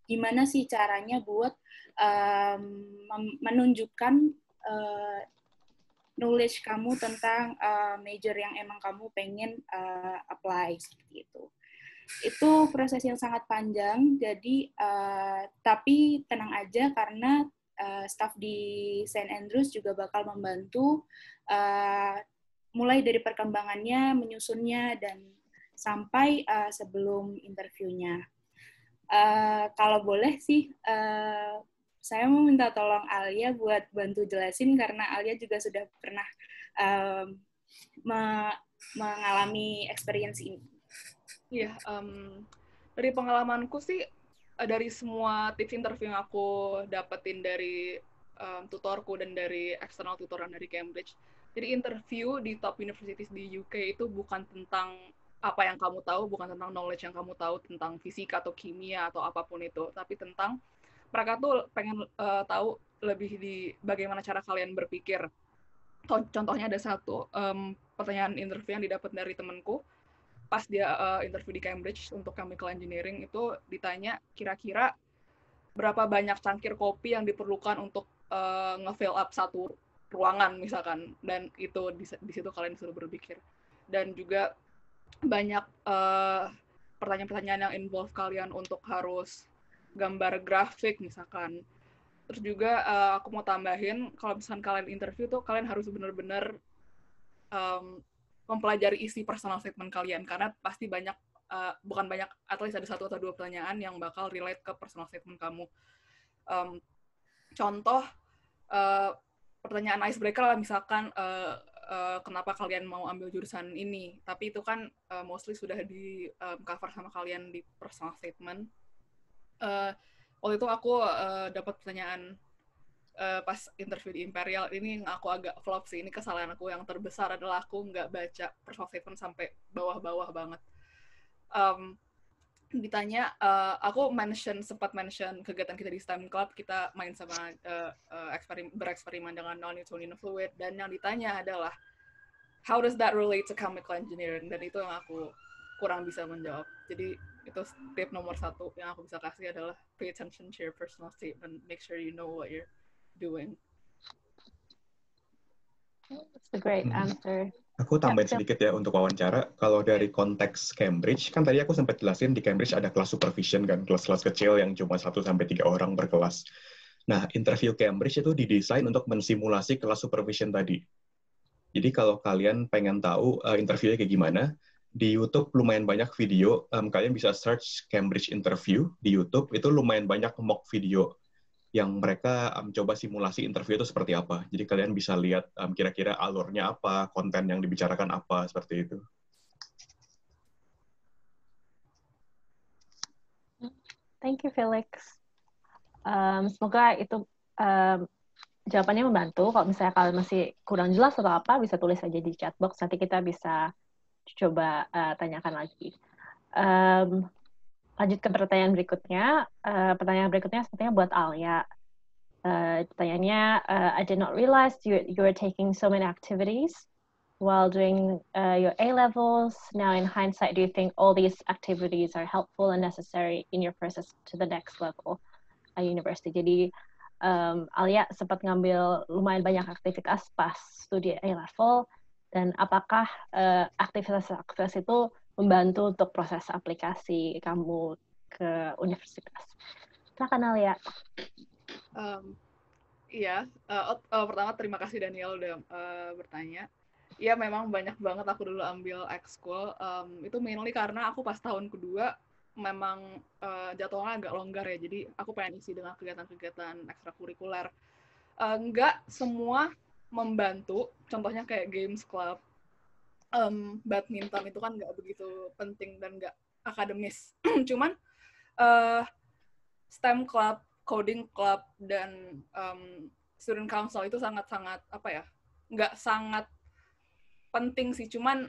gimana sih caranya buat menunjukkan knowledge kamu tentang major yang emang kamu pengen apply, seperti itu. Itu proses yang sangat panjang, jadi tapi tenang aja karena staff di St. Andrews juga bakal membantu mulai dari perkembangannya, menyusunnya, dan sampai sebelum interviewnya. Kalau boleh sih, saya mau minta tolong Alia buat bantu jelasin, karena Alia juga sudah pernah mengalami experience ini. Iya, dari pengalamanku sih, dari semua tips interview yang aku dapetin dari tutorku dan dari external tutoran dari Cambridge, jadi interview di top universities di UK itu bukan tentang apa yang kamu tahu, bukan tentang knowledge yang kamu tahu tentang fisika atau kimia atau apapun itu, tapi tentang mereka tuh pengen tahu lebih di bagaimana cara kalian berpikir. Contohnya ada satu pertanyaan interview yang didapat dari temanku pas dia interview di Cambridge untuk chemical engineering, itu ditanya kira-kira berapa banyak cangkir kopi yang diperlukan untuk nge-fill up satu ruangan misalkan, dan itu di situ kalian disuruh berpikir. Dan juga banyak pertanyaan-pertanyaan yang involve kalian untuk harus gambar grafik misalkan. Terus juga aku mau tambahin, kalau misalkan kalian interview tuh kalian harus benar-benar mempelajari isi personal statement kalian, karena pasti banyak, bukan banyak, at least ada 1 atau 2 pertanyaan yang bakal relate ke personal statement kamu. Contoh pertanyaan icebreaker lah, misalkan kenapa kalian mau ambil jurusan ini, tapi itu kan mostly sudah di cover sama kalian di personal statement. Waktu itu aku dapat pertanyaan pas interview di Imperial, ini aku agak flop sih, ini kesalahan aku yang terbesar adalah aku nggak baca personal statement sampai bawah-bawah banget. Ditanya, aku sempat mention kegiatan kita di STEM Club, kita main sama bereksperimen dengan non-Newtonian fluid, dan yang ditanya adalah how does that relate to chemical engineering? Dan itu yang aku kurang bisa menjawab. Jadi itu tip nomor 1 yang aku bisa kasih adalah pay attention to your personal statement, make sure you know what you're doing. That's a great answer. Aku tambahin sedikit ya untuk wawancara. Kalau dari konteks Cambridge, kan tadi aku sempat jelasin di Cambridge ada kelas supervision kan, kelas-kelas kecil yang cuma 1-3 orang per kelas. Nah, interview Cambridge itu didesain untuk mensimulasi kelas supervision tadi. Jadi kalau kalian pengen tahu interviewnya kayak gimana, di YouTube lumayan banyak video. Kalian bisa search Cambridge interview di YouTube, itu lumayan banyak mock video yang mereka coba simulasi interview itu seperti apa. Jadi kalian bisa lihat kira-kira alurnya apa, konten yang dibicarakan apa, seperti itu. Thank you, Felix. Semoga itu jawabannya membantu. Kalau misalnya kalian masih kurang jelas atau apa, bisa tulis aja di chat box. Nanti kita bisa coba tanyakan lagi. Lanjut ke pertanyaan berikutnya. Pertanyaan berikutnya sepertinya buat Alia. Pertanyaannya, I did not realize you were taking so many activities while doing your A-levels. Now in hindsight, do you think all these activities are helpful and necessary in your process to the next level at university? Jadi Alia sempat ngambil lumayan banyak aktivitas pas studi A-level, dan apakah aktivitas-aktivitas itu membantu untuk proses aplikasi kamu ke universitas? Silakan Alia. Pertama terima kasih Daniel udah bertanya. Ya memang banyak banget aku dulu ambil ekskul. Itu mainly karena aku pas tahun kedua memang jadwalnya agak longgar ya. Jadi aku pengen isi dengan kegiatan-kegiatan ekstrakurikuler. Nggak semua membantu. Contohnya kayak games club. Badminton itu kan nggak begitu penting dan nggak akademis. Cuman STEM club, coding club, dan student council itu sangat-sangat nggak sangat penting sih. Cuman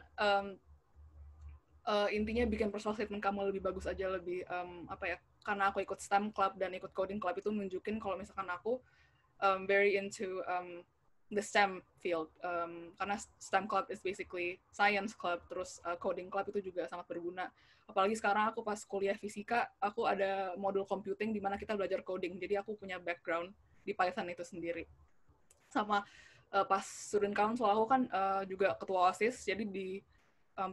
intinya bikin personal statement kamu lebih bagus aja, lebih karena aku ikut STEM club dan ikut coding club itu nunjukin kalau misalkan aku very into the STEM field, karena STEM club is basically science club, terus coding club itu juga sangat berguna. Apalagi sekarang aku pas kuliah fisika, aku ada modul computing di mana kita belajar coding, jadi aku punya background di Python itu sendiri. Sama pas student council aku kan juga ketua OSIS, jadi di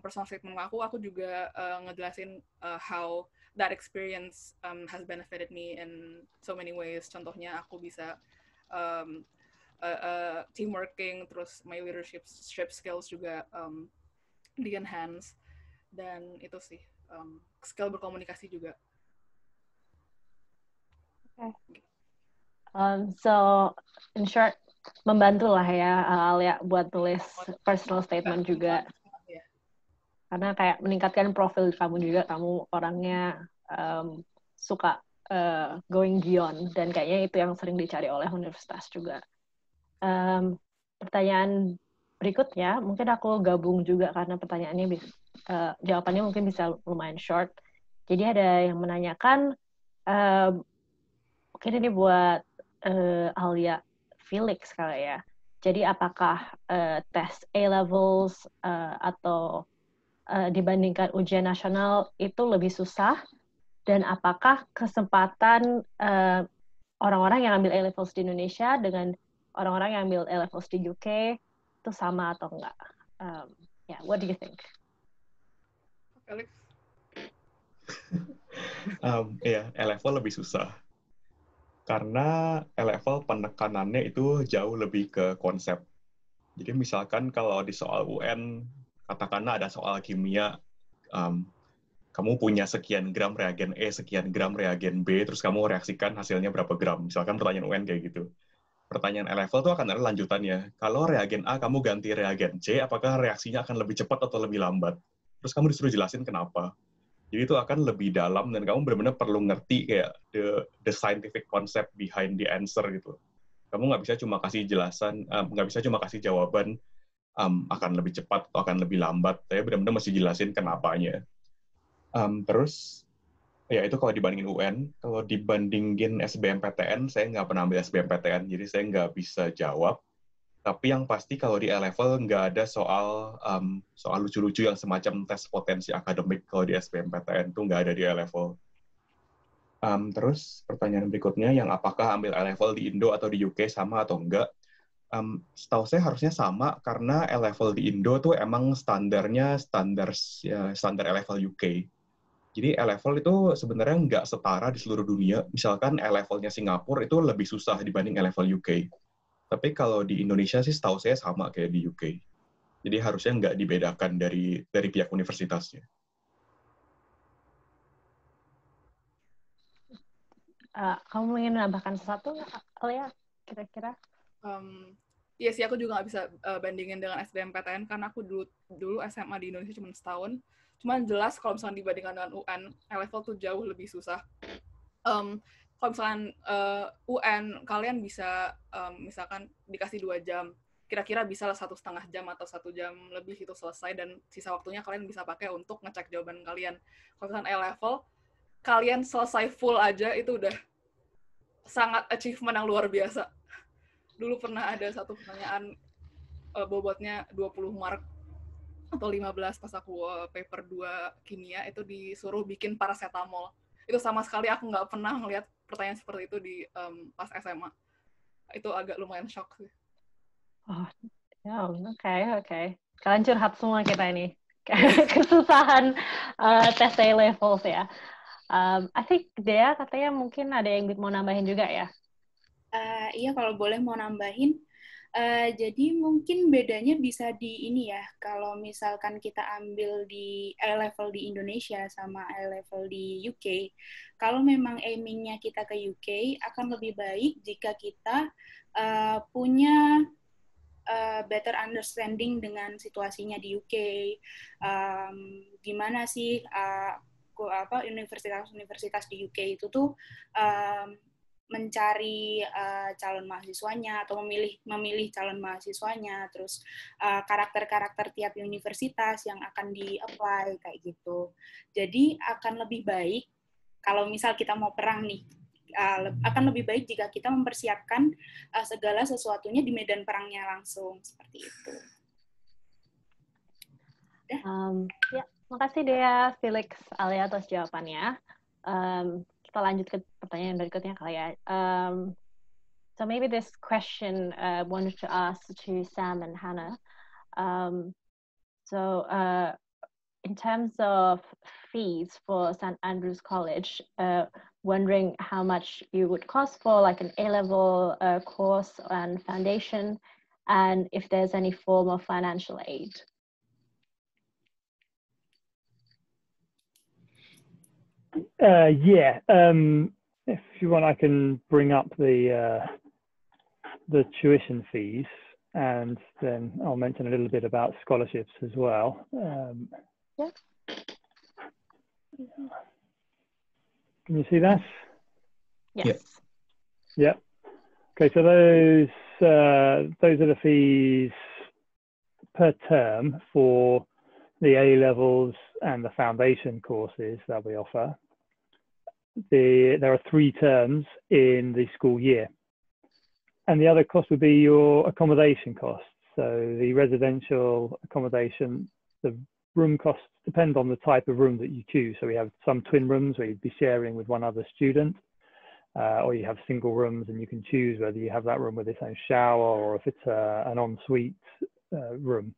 personal statement aku juga ngejelasin how that experience has benefited me in so many ways. Contohnya aku bisa teamworking, terus my leadership skills juga di-enhance, dan itu sih, skill berkomunikasi juga. Okay. So, in short, membantu lah ya Alia buat tulis personal statement juga. Karena kayak meningkatkan profil kamu juga, kamu orangnya suka going beyond, dan kayaknya itu yang sering dicari oleh universitas juga. Pertanyaan berikutnya, mungkin aku gabung juga karena pertanyaannya jawabannya mungkin bisa lumayan short. Jadi ada yang menanyakan, mungkin ini buat Alia Felix kali ya. Jadi apakah tes A-levels atau dibandingkan ujian nasional itu lebih susah? Dan apakah kesempatan orang-orang yang ambil A-levels di Indonesia dengan orang-orang yang ambil A-levels di UK itu sama atau enggak? What do you think? Alex? A-level lebih susah. Karena A-level penekanannya itu jauh lebih ke konsep. Jadi misalkan kalau di soal UN, katakanlah ada soal kimia, kamu punya sekian gram reagen E, sekian gram reagen B, terus kamu reaksikan hasilnya berapa gram. Misalkan pertanyaan UN kayak gitu. Pertanyaan A-level itu akan ada lanjutannya. Kalau reagen A kamu ganti reagen C, apakah reaksinya akan lebih cepat atau lebih lambat? Terus kamu disuruh jelasin kenapa. Jadi itu akan lebih dalam, dan kamu benar-benar perlu ngerti kayak the scientific concept behind the answer gitu. Kamu nggak bisa cuma kasih jelasan, nggak bisa cuma kasih jawaban akan lebih cepat atau akan lebih lambat. Tapi benar-benar mesti jelasin kenapanya. Terus ya itu kalau dibandingin UN. Kalau dibandingin SBMPTN, saya nggak pernah ambil SBMPTN, jadi saya nggak bisa jawab. Tapi yang pasti kalau di A-level nggak ada soal lucu-lucu yang semacam tes potensi akademik. Kalau di SBMPTN tuh nggak ada di A-level. Terus pertanyaan berikutnya, yang apakah ambil A-level di Indo atau di UK sama atau enggak? Setahu saya harusnya sama, karena A-level di Indo tuh emang standarnya standar A-level UK. Jadi A-level itu sebenarnya nggak setara di seluruh dunia. Misalkan A-levelnya Singapura itu lebih susah dibanding A-level UK. Tapi kalau di Indonesia sih setahu saya sama kayak di UK. Jadi harusnya nggak dibedakan dari pihak universitasnya. Kamu ingin menambahkan sesuatu, Alia? Kira-kira? Iya sih, aku juga nggak bisa bandingin dengan SBMPTN karena aku dulu SMA di Indonesia cuma setahun. Cuman jelas kalau misalnya dibandingkan dengan UN, A-level tuh jauh lebih susah. Kalau misalnya UN, kalian bisa misalkan dikasih 2 jam, kira-kira bisa lah 1,5 jam atau 1 jam lebih itu selesai, dan sisa waktunya kalian bisa pakai untuk ngecek jawaban kalian. Kalau misalnya A-level, kalian selesai full aja, itu udah sangat achievement yang luar biasa. Dulu pernah ada satu pertanyaan bobotnya 20 mark atau 15 pas aku paper 2 kimia, itu disuruh bikin paracetamol. Itu sama sekali aku nggak pernah melihat pertanyaan seperti itu di pas SMA. Itu agak lumayan shock sih. Oh, ya, oke. Kalian curhat semua kita ini. Kesusahan tes A-levels ya. I think Dea katanya mungkin ada yang mau nambahin juga ya. Iya, kalau boleh mau nambahin. Jadi mungkin bedanya bisa di ini ya, kalau misalkan kita ambil di A-level di Indonesia sama A-level di UK, kalau memang aimingnya kita ke UK, akan lebih baik jika kita punya better understanding dengan situasinya di UK, gimana sih universitas-universitas di UK itu tuh mencari calon mahasiswanya atau memilih calon mahasiswanya, terus karakter-karakter tiap universitas yang akan di-apply kayak gitu. Jadi akan lebih baik kalau misal kita mau perang nih, akan lebih baik jika kita mempersiapkan segala sesuatunya di medan perangnya langsung, seperti itu. Ya, makasih Dea, Felix, Alia atas jawabannya. Kita lanjut ke pertanyaan berikutnya kali ya. So maybe this question wanted to ask to Sam and Hannah. In terms of fees for St. Andrews College, wondering how much it would cost for like an A-level course and foundation, and if there's any form of financial aid. If you want, I can bring up the tuition fees, and then I'll mention a little bit about scholarships as well. Can you see that? Yes. Yeah. Okay, so those are the fees per term for the A-levels and the foundation courses that we offer. There are 3 terms in the school year. And the other cost would be your accommodation costs. So the residential accommodation, the room costs depend on the type of room that you choose. So we have some twin rooms where you'd be sharing with one other student, or you have single rooms and you can choose whether you have that room with its own shower or if it's an ensuite room.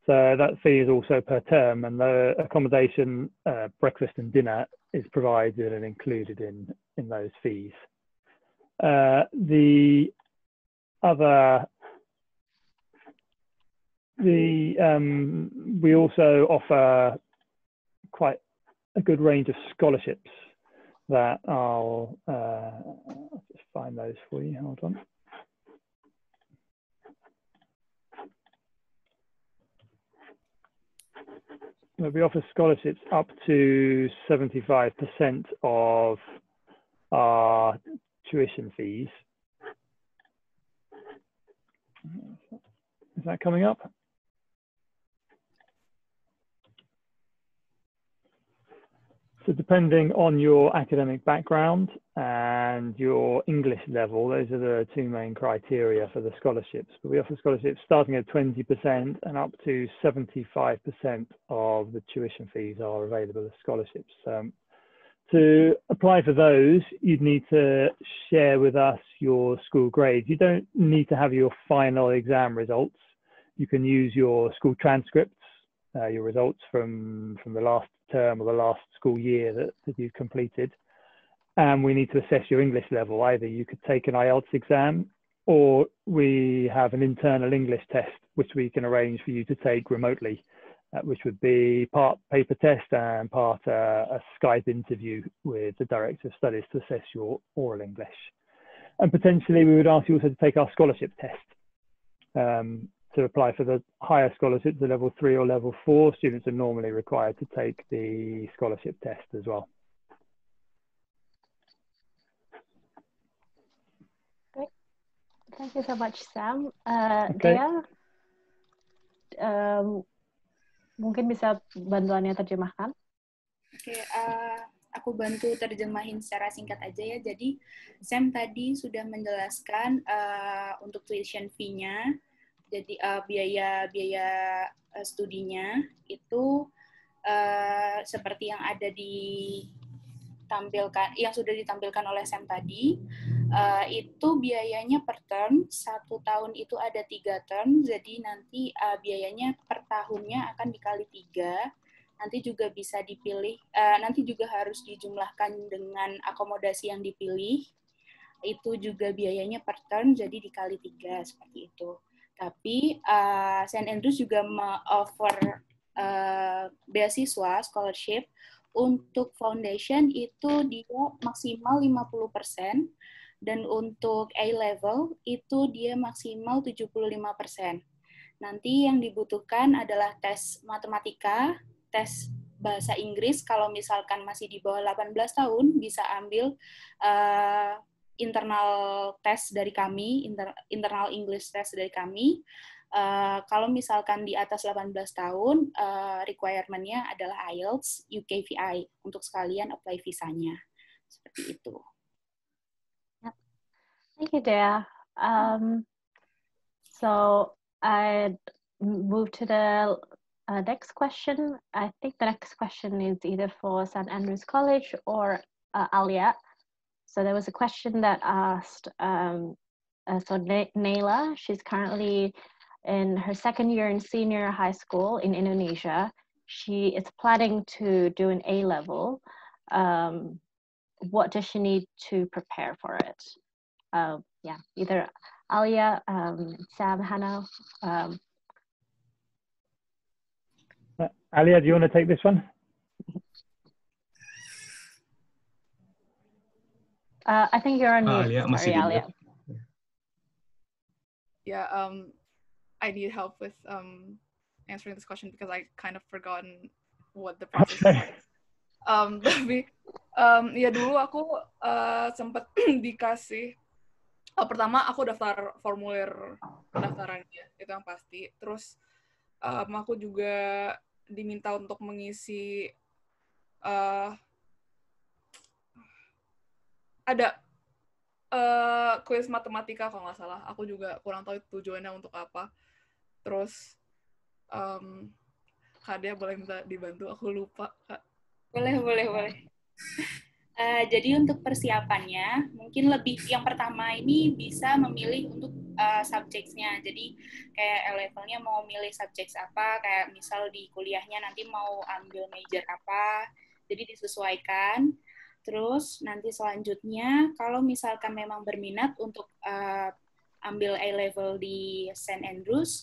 So that fee is also per term, and the accommodation, breakfast and dinner is provided and included in those fees. We also offer quite a good range of scholarships that I'll just find those for you. Hold on. We offer scholarships up to 75% of our tuition fees. Is that coming up? So depending on your academic background and your English level. Those are the two main criteria for the scholarships. But we offer scholarships starting at 20% and up to 75% of the tuition fees are available as scholarships. To apply for those, you'd need to share with us your school grades. You don't need to have your final exam results. You can use your school transcripts, your results from the last term or the last school year that you've completed. And we need to assess your English level. Either you could take an IELTS exam, or we have an internal English test, which we can arrange for you to take remotely, which would be part paper test and part a Skype interview with the Director of Studies to assess your oral English. And potentially we would ask you also to take our scholarship test. To apply for the higher scholarships, the level 3 or level 4, students are normally required to take the scholarship test as well. Great. Thank you so much, Sam. Okay. Dea, mungkin bisa bantuannya terjemahkan? Oke, aku bantu terjemahin secara singkat aja ya. Jadi Sam tadi sudah menjelaskan untuk tuition fee-nya, jadi biaya studinya itu seperti yang ada yang sudah ditampilkan oleh Sam tadi. Itu biayanya per term, 1 tahun itu ada 3 term, jadi nanti biayanya per tahunnya akan dikali 3. Nanti juga bisa dipilih, nanti juga harus dijumlahkan dengan akomodasi yang dipilih. Itu juga biayanya per term, jadi dikali 3, seperti itu. Tapi St. Andrews juga offer beasiswa, scholarship, untuk foundation itu dia maksimal 50%, dan untuk A-level itu dia maksimal 75%. Nanti yang dibutuhkan adalah tes matematika, tes bahasa Inggris, kalau misalkan masih di bawah 18 tahun, bisa ambil internal test dari kami, internal English test dari kami. Kalau misalkan di atas 18 tahun, requirement-nya adalah IELTS, UKVI, untuk sekalian apply visanya. Seperti itu. Thank you, Dea. So I move to the next question. I think the next question is either for St. Andrews College or Alia. So there was a question that asked, so Naila, she's currently in her second year in senior high school in Indonesia. She is planning to do an A-level. What does she need to prepare for it? Yeah, either Alia, Sam, Hannah. Alia, do you want to take this one? I think you're on mute. Alia, Sorry, masih di Alia. mute. Yeah, I need help with answering this question because I kind of forgotten what the process is like. Tapi ya dulu aku sempat dikasih pertama aku daftar formulir pendaftarannya, itu yang pasti. Terus aku juga diminta untuk mengisi ada kuis matematika kalau nggak salah. Aku juga kurang tahu tujuannya untuk apa. Terus Kak Dea boleh minta dibantu? Aku lupa, Kak. Boleh. Jadi untuk persiapannya, mungkin lebih yang pertama ini bisa memilih untuk subjects-nya. Jadi kayak levelnya mau milih subjects apa, kayak misal di kuliahnya nanti mau ambil major apa, jadi disesuaikan. Terus nanti selanjutnya, kalau misalkan memang berminat untuk ambil A-level di St. Andrews,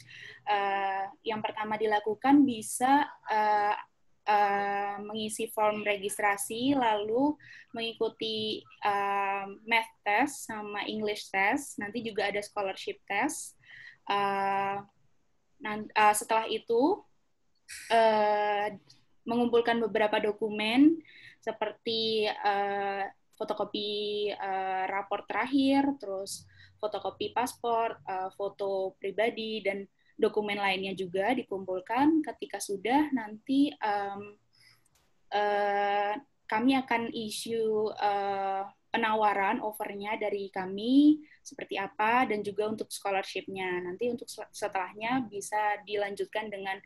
yang pertama dilakukan bisa mengisi form registrasi, lalu mengikuti math test sama English test, nanti juga ada scholarship test. Setelah itu, mengumpulkan beberapa dokumen, seperti fotokopi rapor terakhir, terus fotokopi paspor, foto pribadi, dan dokumen lainnya juga dikumpulkan. Ketika sudah, nanti kami akan issue penawaran offernya dari kami seperti apa, dan juga untuk scholarship-nya. Nanti untuk setelahnya bisa dilanjutkan dengan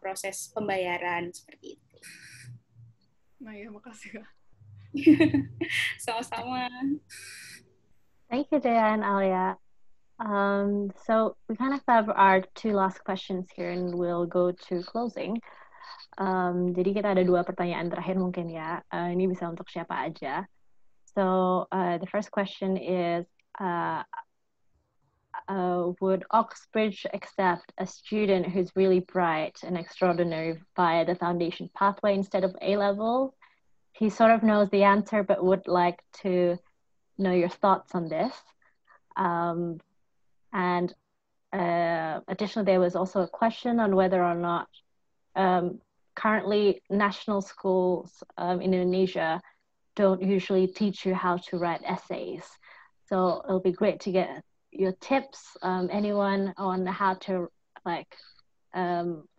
proses pembayaran seperti itu. Nah ya, makasih ya. Sama-sama. Thank you, Dea and Alia. So we kind of have our two last questions here and we'll go to closing. Jadi kita ada 2 pertanyaan terakhir mungkin ya. Ini bisa untuk siapa aja. So the first question is, would Oxbridge accept a student who's really bright and extraordinary via the foundation pathway instead of A-level? He sort of knows the answer, but would like to know your thoughts on this. And additionally, there was also a question on whether or not currently national schools in Indonesia don't usually teach you how to write essays. So it'll be great to get your tips, anyone, on how to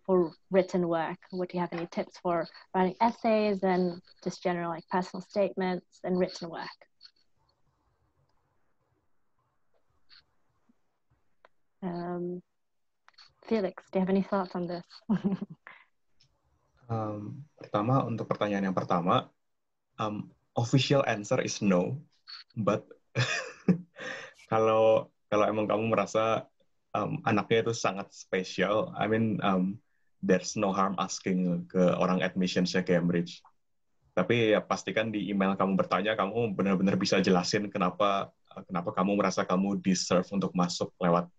for written work. Would you have any tips for writing essays and just general like personal statements and written work? Felix, do you have any thoughts on this? Pertama, untuk pertanyaan yang pertama, official answer is no, but kalau emang kamu merasa anaknya itu sangat spesial, I mean, there's no harm asking ke orang admissionsnya Cambridge. Tapi ya pastikan di email kamu bertanya, kamu benar-benar bisa jelasin kenapa kamu merasa kamu deserve untuk masuk lewat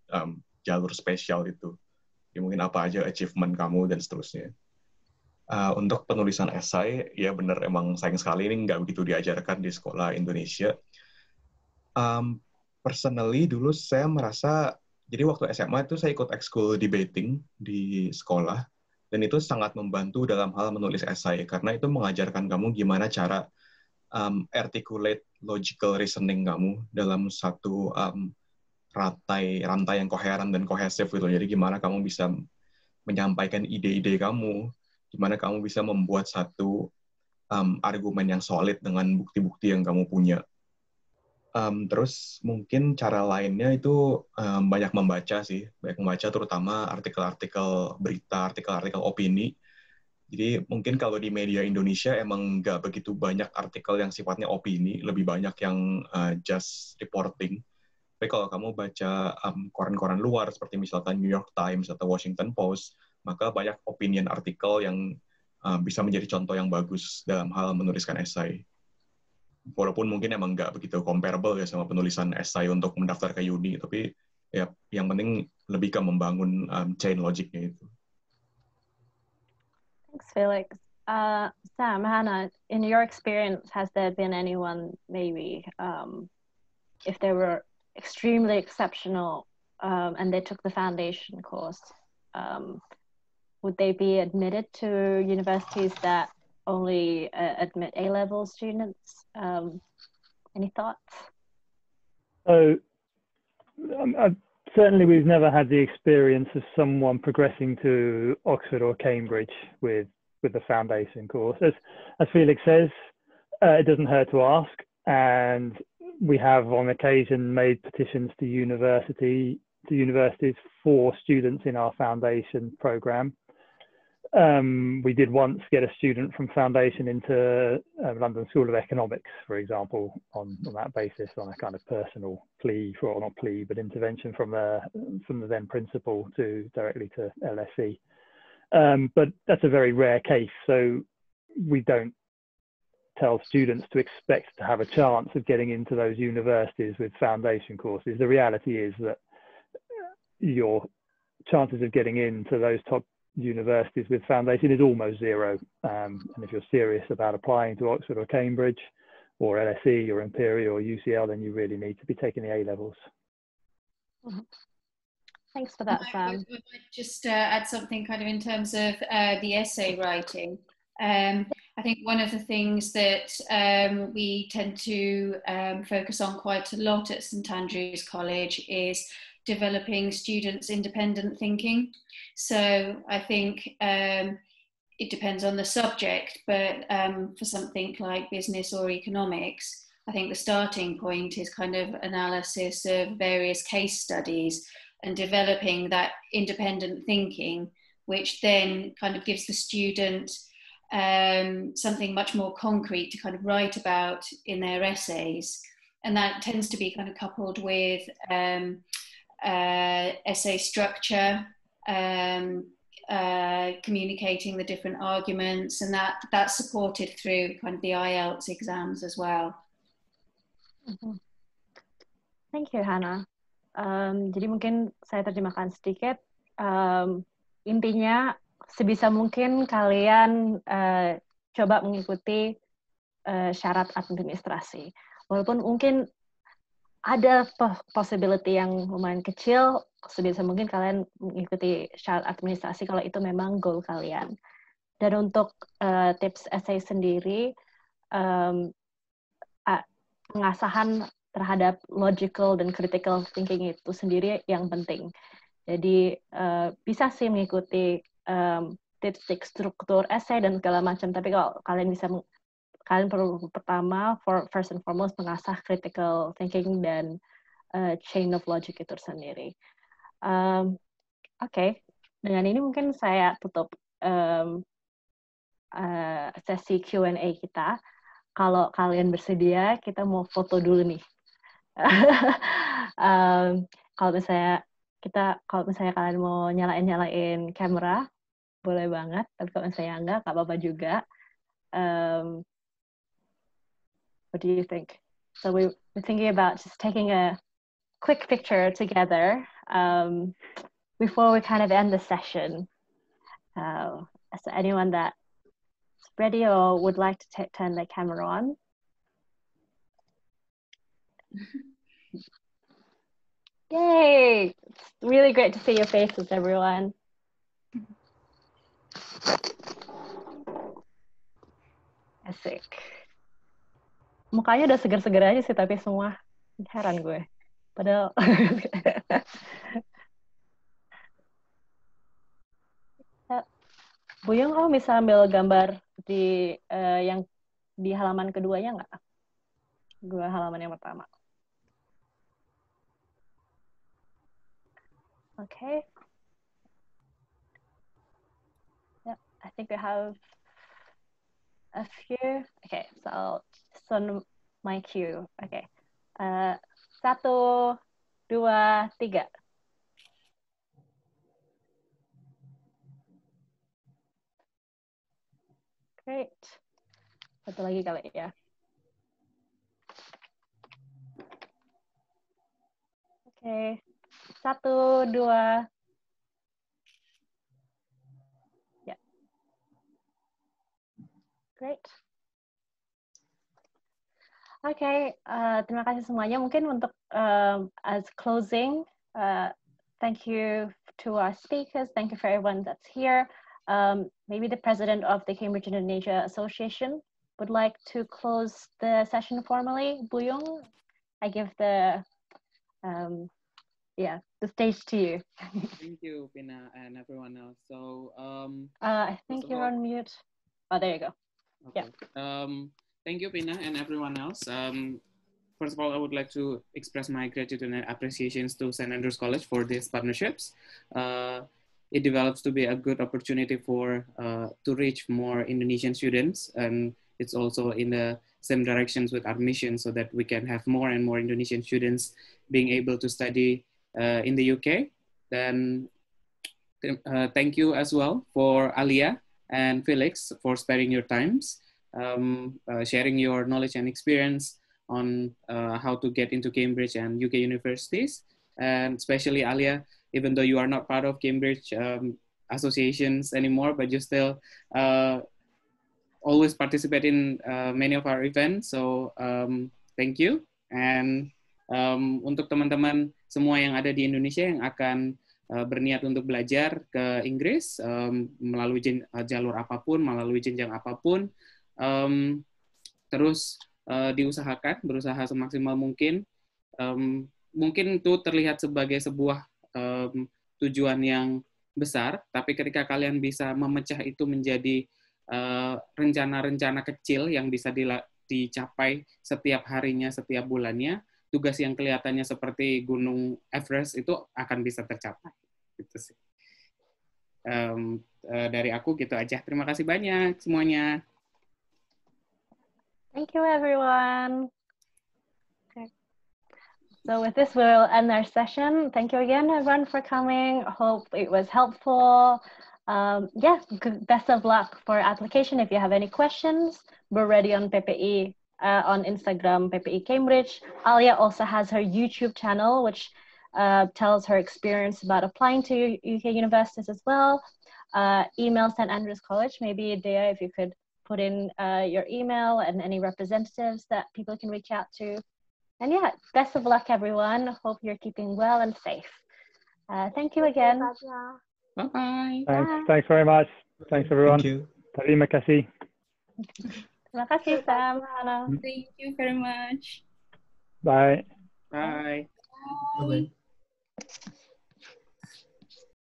jalur spesial itu. Ya, mungkin apa aja achievement kamu dan seterusnya. Untuk penulisan esai, ya benar emang sayang sekali ini nggak begitu diajarkan di sekolah Indonesia. Personally dulu saya merasa, jadi waktu SMA itu saya ikut ekskul debating di sekolah, dan itu sangat membantu dalam hal menulis esai, karena itu mengajarkan kamu gimana cara articulate logical reasoning kamu dalam satu rantai yang koheren dan kohesif gitu. Jadi gimana kamu bisa menyampaikan ide-ide kamu, gimana kamu bisa membuat satu argumen yang solid dengan bukti-bukti yang kamu punya. Terus mungkin cara lainnya itu banyak membaca sih, banyak membaca terutama artikel-artikel berita, artikel-artikel opini. Jadi mungkin kalau di media Indonesia emang nggak begitu banyak artikel yang sifatnya opini, lebih banyak yang just reporting. Tapi kalau kamu baca koran-koran luar seperti misalkan New York Times atau Washington Post, maka banyak opinion artikel yang bisa menjadi contoh yang bagus dalam hal menuliskan esai. Walaupun mungkin emang nggak begitu comparable ya sama penulisan esai untuk mendaftar ke uni, tapi ya yang penting lebih ke membangun chain logiknya itu. Thanks, Felix. Sam, Hannah, in your experience, has there been anyone maybe, if they were extremely exceptional and they took the foundation course, would they be admitted to universities that only admit A-level students? Any thoughts? So certainly we've never had the experience of someone progressing to Oxford or Cambridge with the foundation course. As Felix says, it doesn't hurt to ask, and we have on occasion made petitions to universities for students in our foundation program. We did once get a student from foundation into London School of Economics, for example, on that basis, on a kind of personal plea, or not plea, but intervention from the then principal directly to LSE. But that's a very rare case, so we don't tell students to expect to have a chance of getting into those universities with foundation courses. The reality is that your chances of getting into those top universities with foundation is almost zero. And if you're serious about applying to Oxford or Cambridge or LSE or Imperial or UCL, then you really need to be taking the A-levels. Thanks for that, Sam. I would just add something kind of in terms of the essay writing. I think one of the things that we tend to focus on quite a lot at St Andrews College is developing students' independent thinking. So I think it depends on the subject, but for something like business or economics, I think the starting point is kind of analysis of various case studies and developing that independent thinking, which then kind of gives the student something much more concrete to kind of write about in their essays. And that tends to be kind of coupled with essay structure, communicating the different arguments, and that's supported through kind of the IELTS exams as well. Thank you, Hannah. Jadi mungkin saya terjemahkan sedikit. Intinya, sebisa mungkin kalian coba mengikuti syarat administrasi. Walaupun mungkin ada possibility yang lumayan kecil, sebisa mungkin kalian mengikuti syarat administrasi kalau itu memang goal kalian. Dan untuk tips essay sendiri, pengasahan terhadap logical dan critical thinking itu sendiri yang penting. Jadi bisa sih mengikuti tips struktur essay dan segala macam, tapi kalau kalian perlu pertama first and foremost mengasah critical thinking dan chain of logic itu sendiri. Oke. Dengan ini mungkin saya tutup sesi Q&A kita. Kalau kalian bersedia, kita mau foto dulu nih. Kalau misalnya kalian mau nyalain kamera, boleh banget. Tapi kalau misalnya enggak apa-apa juga. What do you think? So we're thinking about just taking a quick picture together before we kind of end the session. So anyone that's ready or would like to turn the camera on? Yay! It's really great to see your faces, everyone. Asik. Mukanya udah seger-seger aja sih, tapi semua heran gue. Padahal Buyung, kamu bisa ambil gambar di yang di halaman keduanya nggak? Dua halaman yang pertama. Okay. Yep, I think we have a few. Okay, so I'll just on my cue. Okay. 1, 2, 3. Great. Satu lagi kali ya. Oke. 1, 2. Ya. Great. Oke, terima kasih semuanya. Mungkin untuk as closing, thank you to our speakers. Thank you for everyone that's here. Maybe the president of the Cambridge Indonesia Association would like to close the session formally. Buyung, I give the stage to you. Thank you, Pina, and everyone else. So, I think you're on mute. Oh, there you go. Okay. Yeah. Thank you, Pina, and everyone else. First of all, I would like to express my gratitude and appreciations to St. Andrews College for these partnerships. It develops to be a good opportunity for to reach more Indonesian students, and it's also in the same directions with our mission, so that we can have more and more Indonesian students being able to study in the UK. Then thank you as well for Alia and Felix for sparing your times, sharing your knowledge and experience on how to get into Cambridge and UK universities, and especially Alia, even though you are not part of Cambridge associations anymore, but you still always participate in many of our events. So thank you. And untuk teman-teman semua yang ada di Indonesia yang akan berniat untuk belajar ke Inggris melalui jalur apapun, melalui jenjang apapun, terus diusahakan, berusaha semaksimal mungkin. Mungkin itu terlihat sebagai sebuah tujuan yang besar, tapi ketika kalian bisa memecah itu menjadi rencana-rencana kecil yang bisa dicapai setiap harinya, setiap bulannya, tugas yang kelihatannya seperti Gunung Everest itu akan bisa tercapai. Gitu sih. Dari aku gitu aja. Terima kasih banyak semuanya. Thank you, everyone. Okay. So with this, we'll end our session. Thank you again, everyone, for coming. Hope it was helpful. Yeah, best of luck for application. If you have any questions, we're ready on PPI, on Instagram, PPI Cambridge. Alia also has her YouTube channel, which tells her experience about applying to UK universities as well. Email St. Andrews College. Maybe, Dea, if you could put in your email and any representatives that people can reach out to. And yeah, best of luck, everyone. Hope you're keeping well and safe. Thank you again. Bye-bye. Thanks very much. Thanks, everyone. Thank you. Terima kasih. Terima kasih, Sam. Hannah. Thank you very much. Bye. Bye. Bye-bye.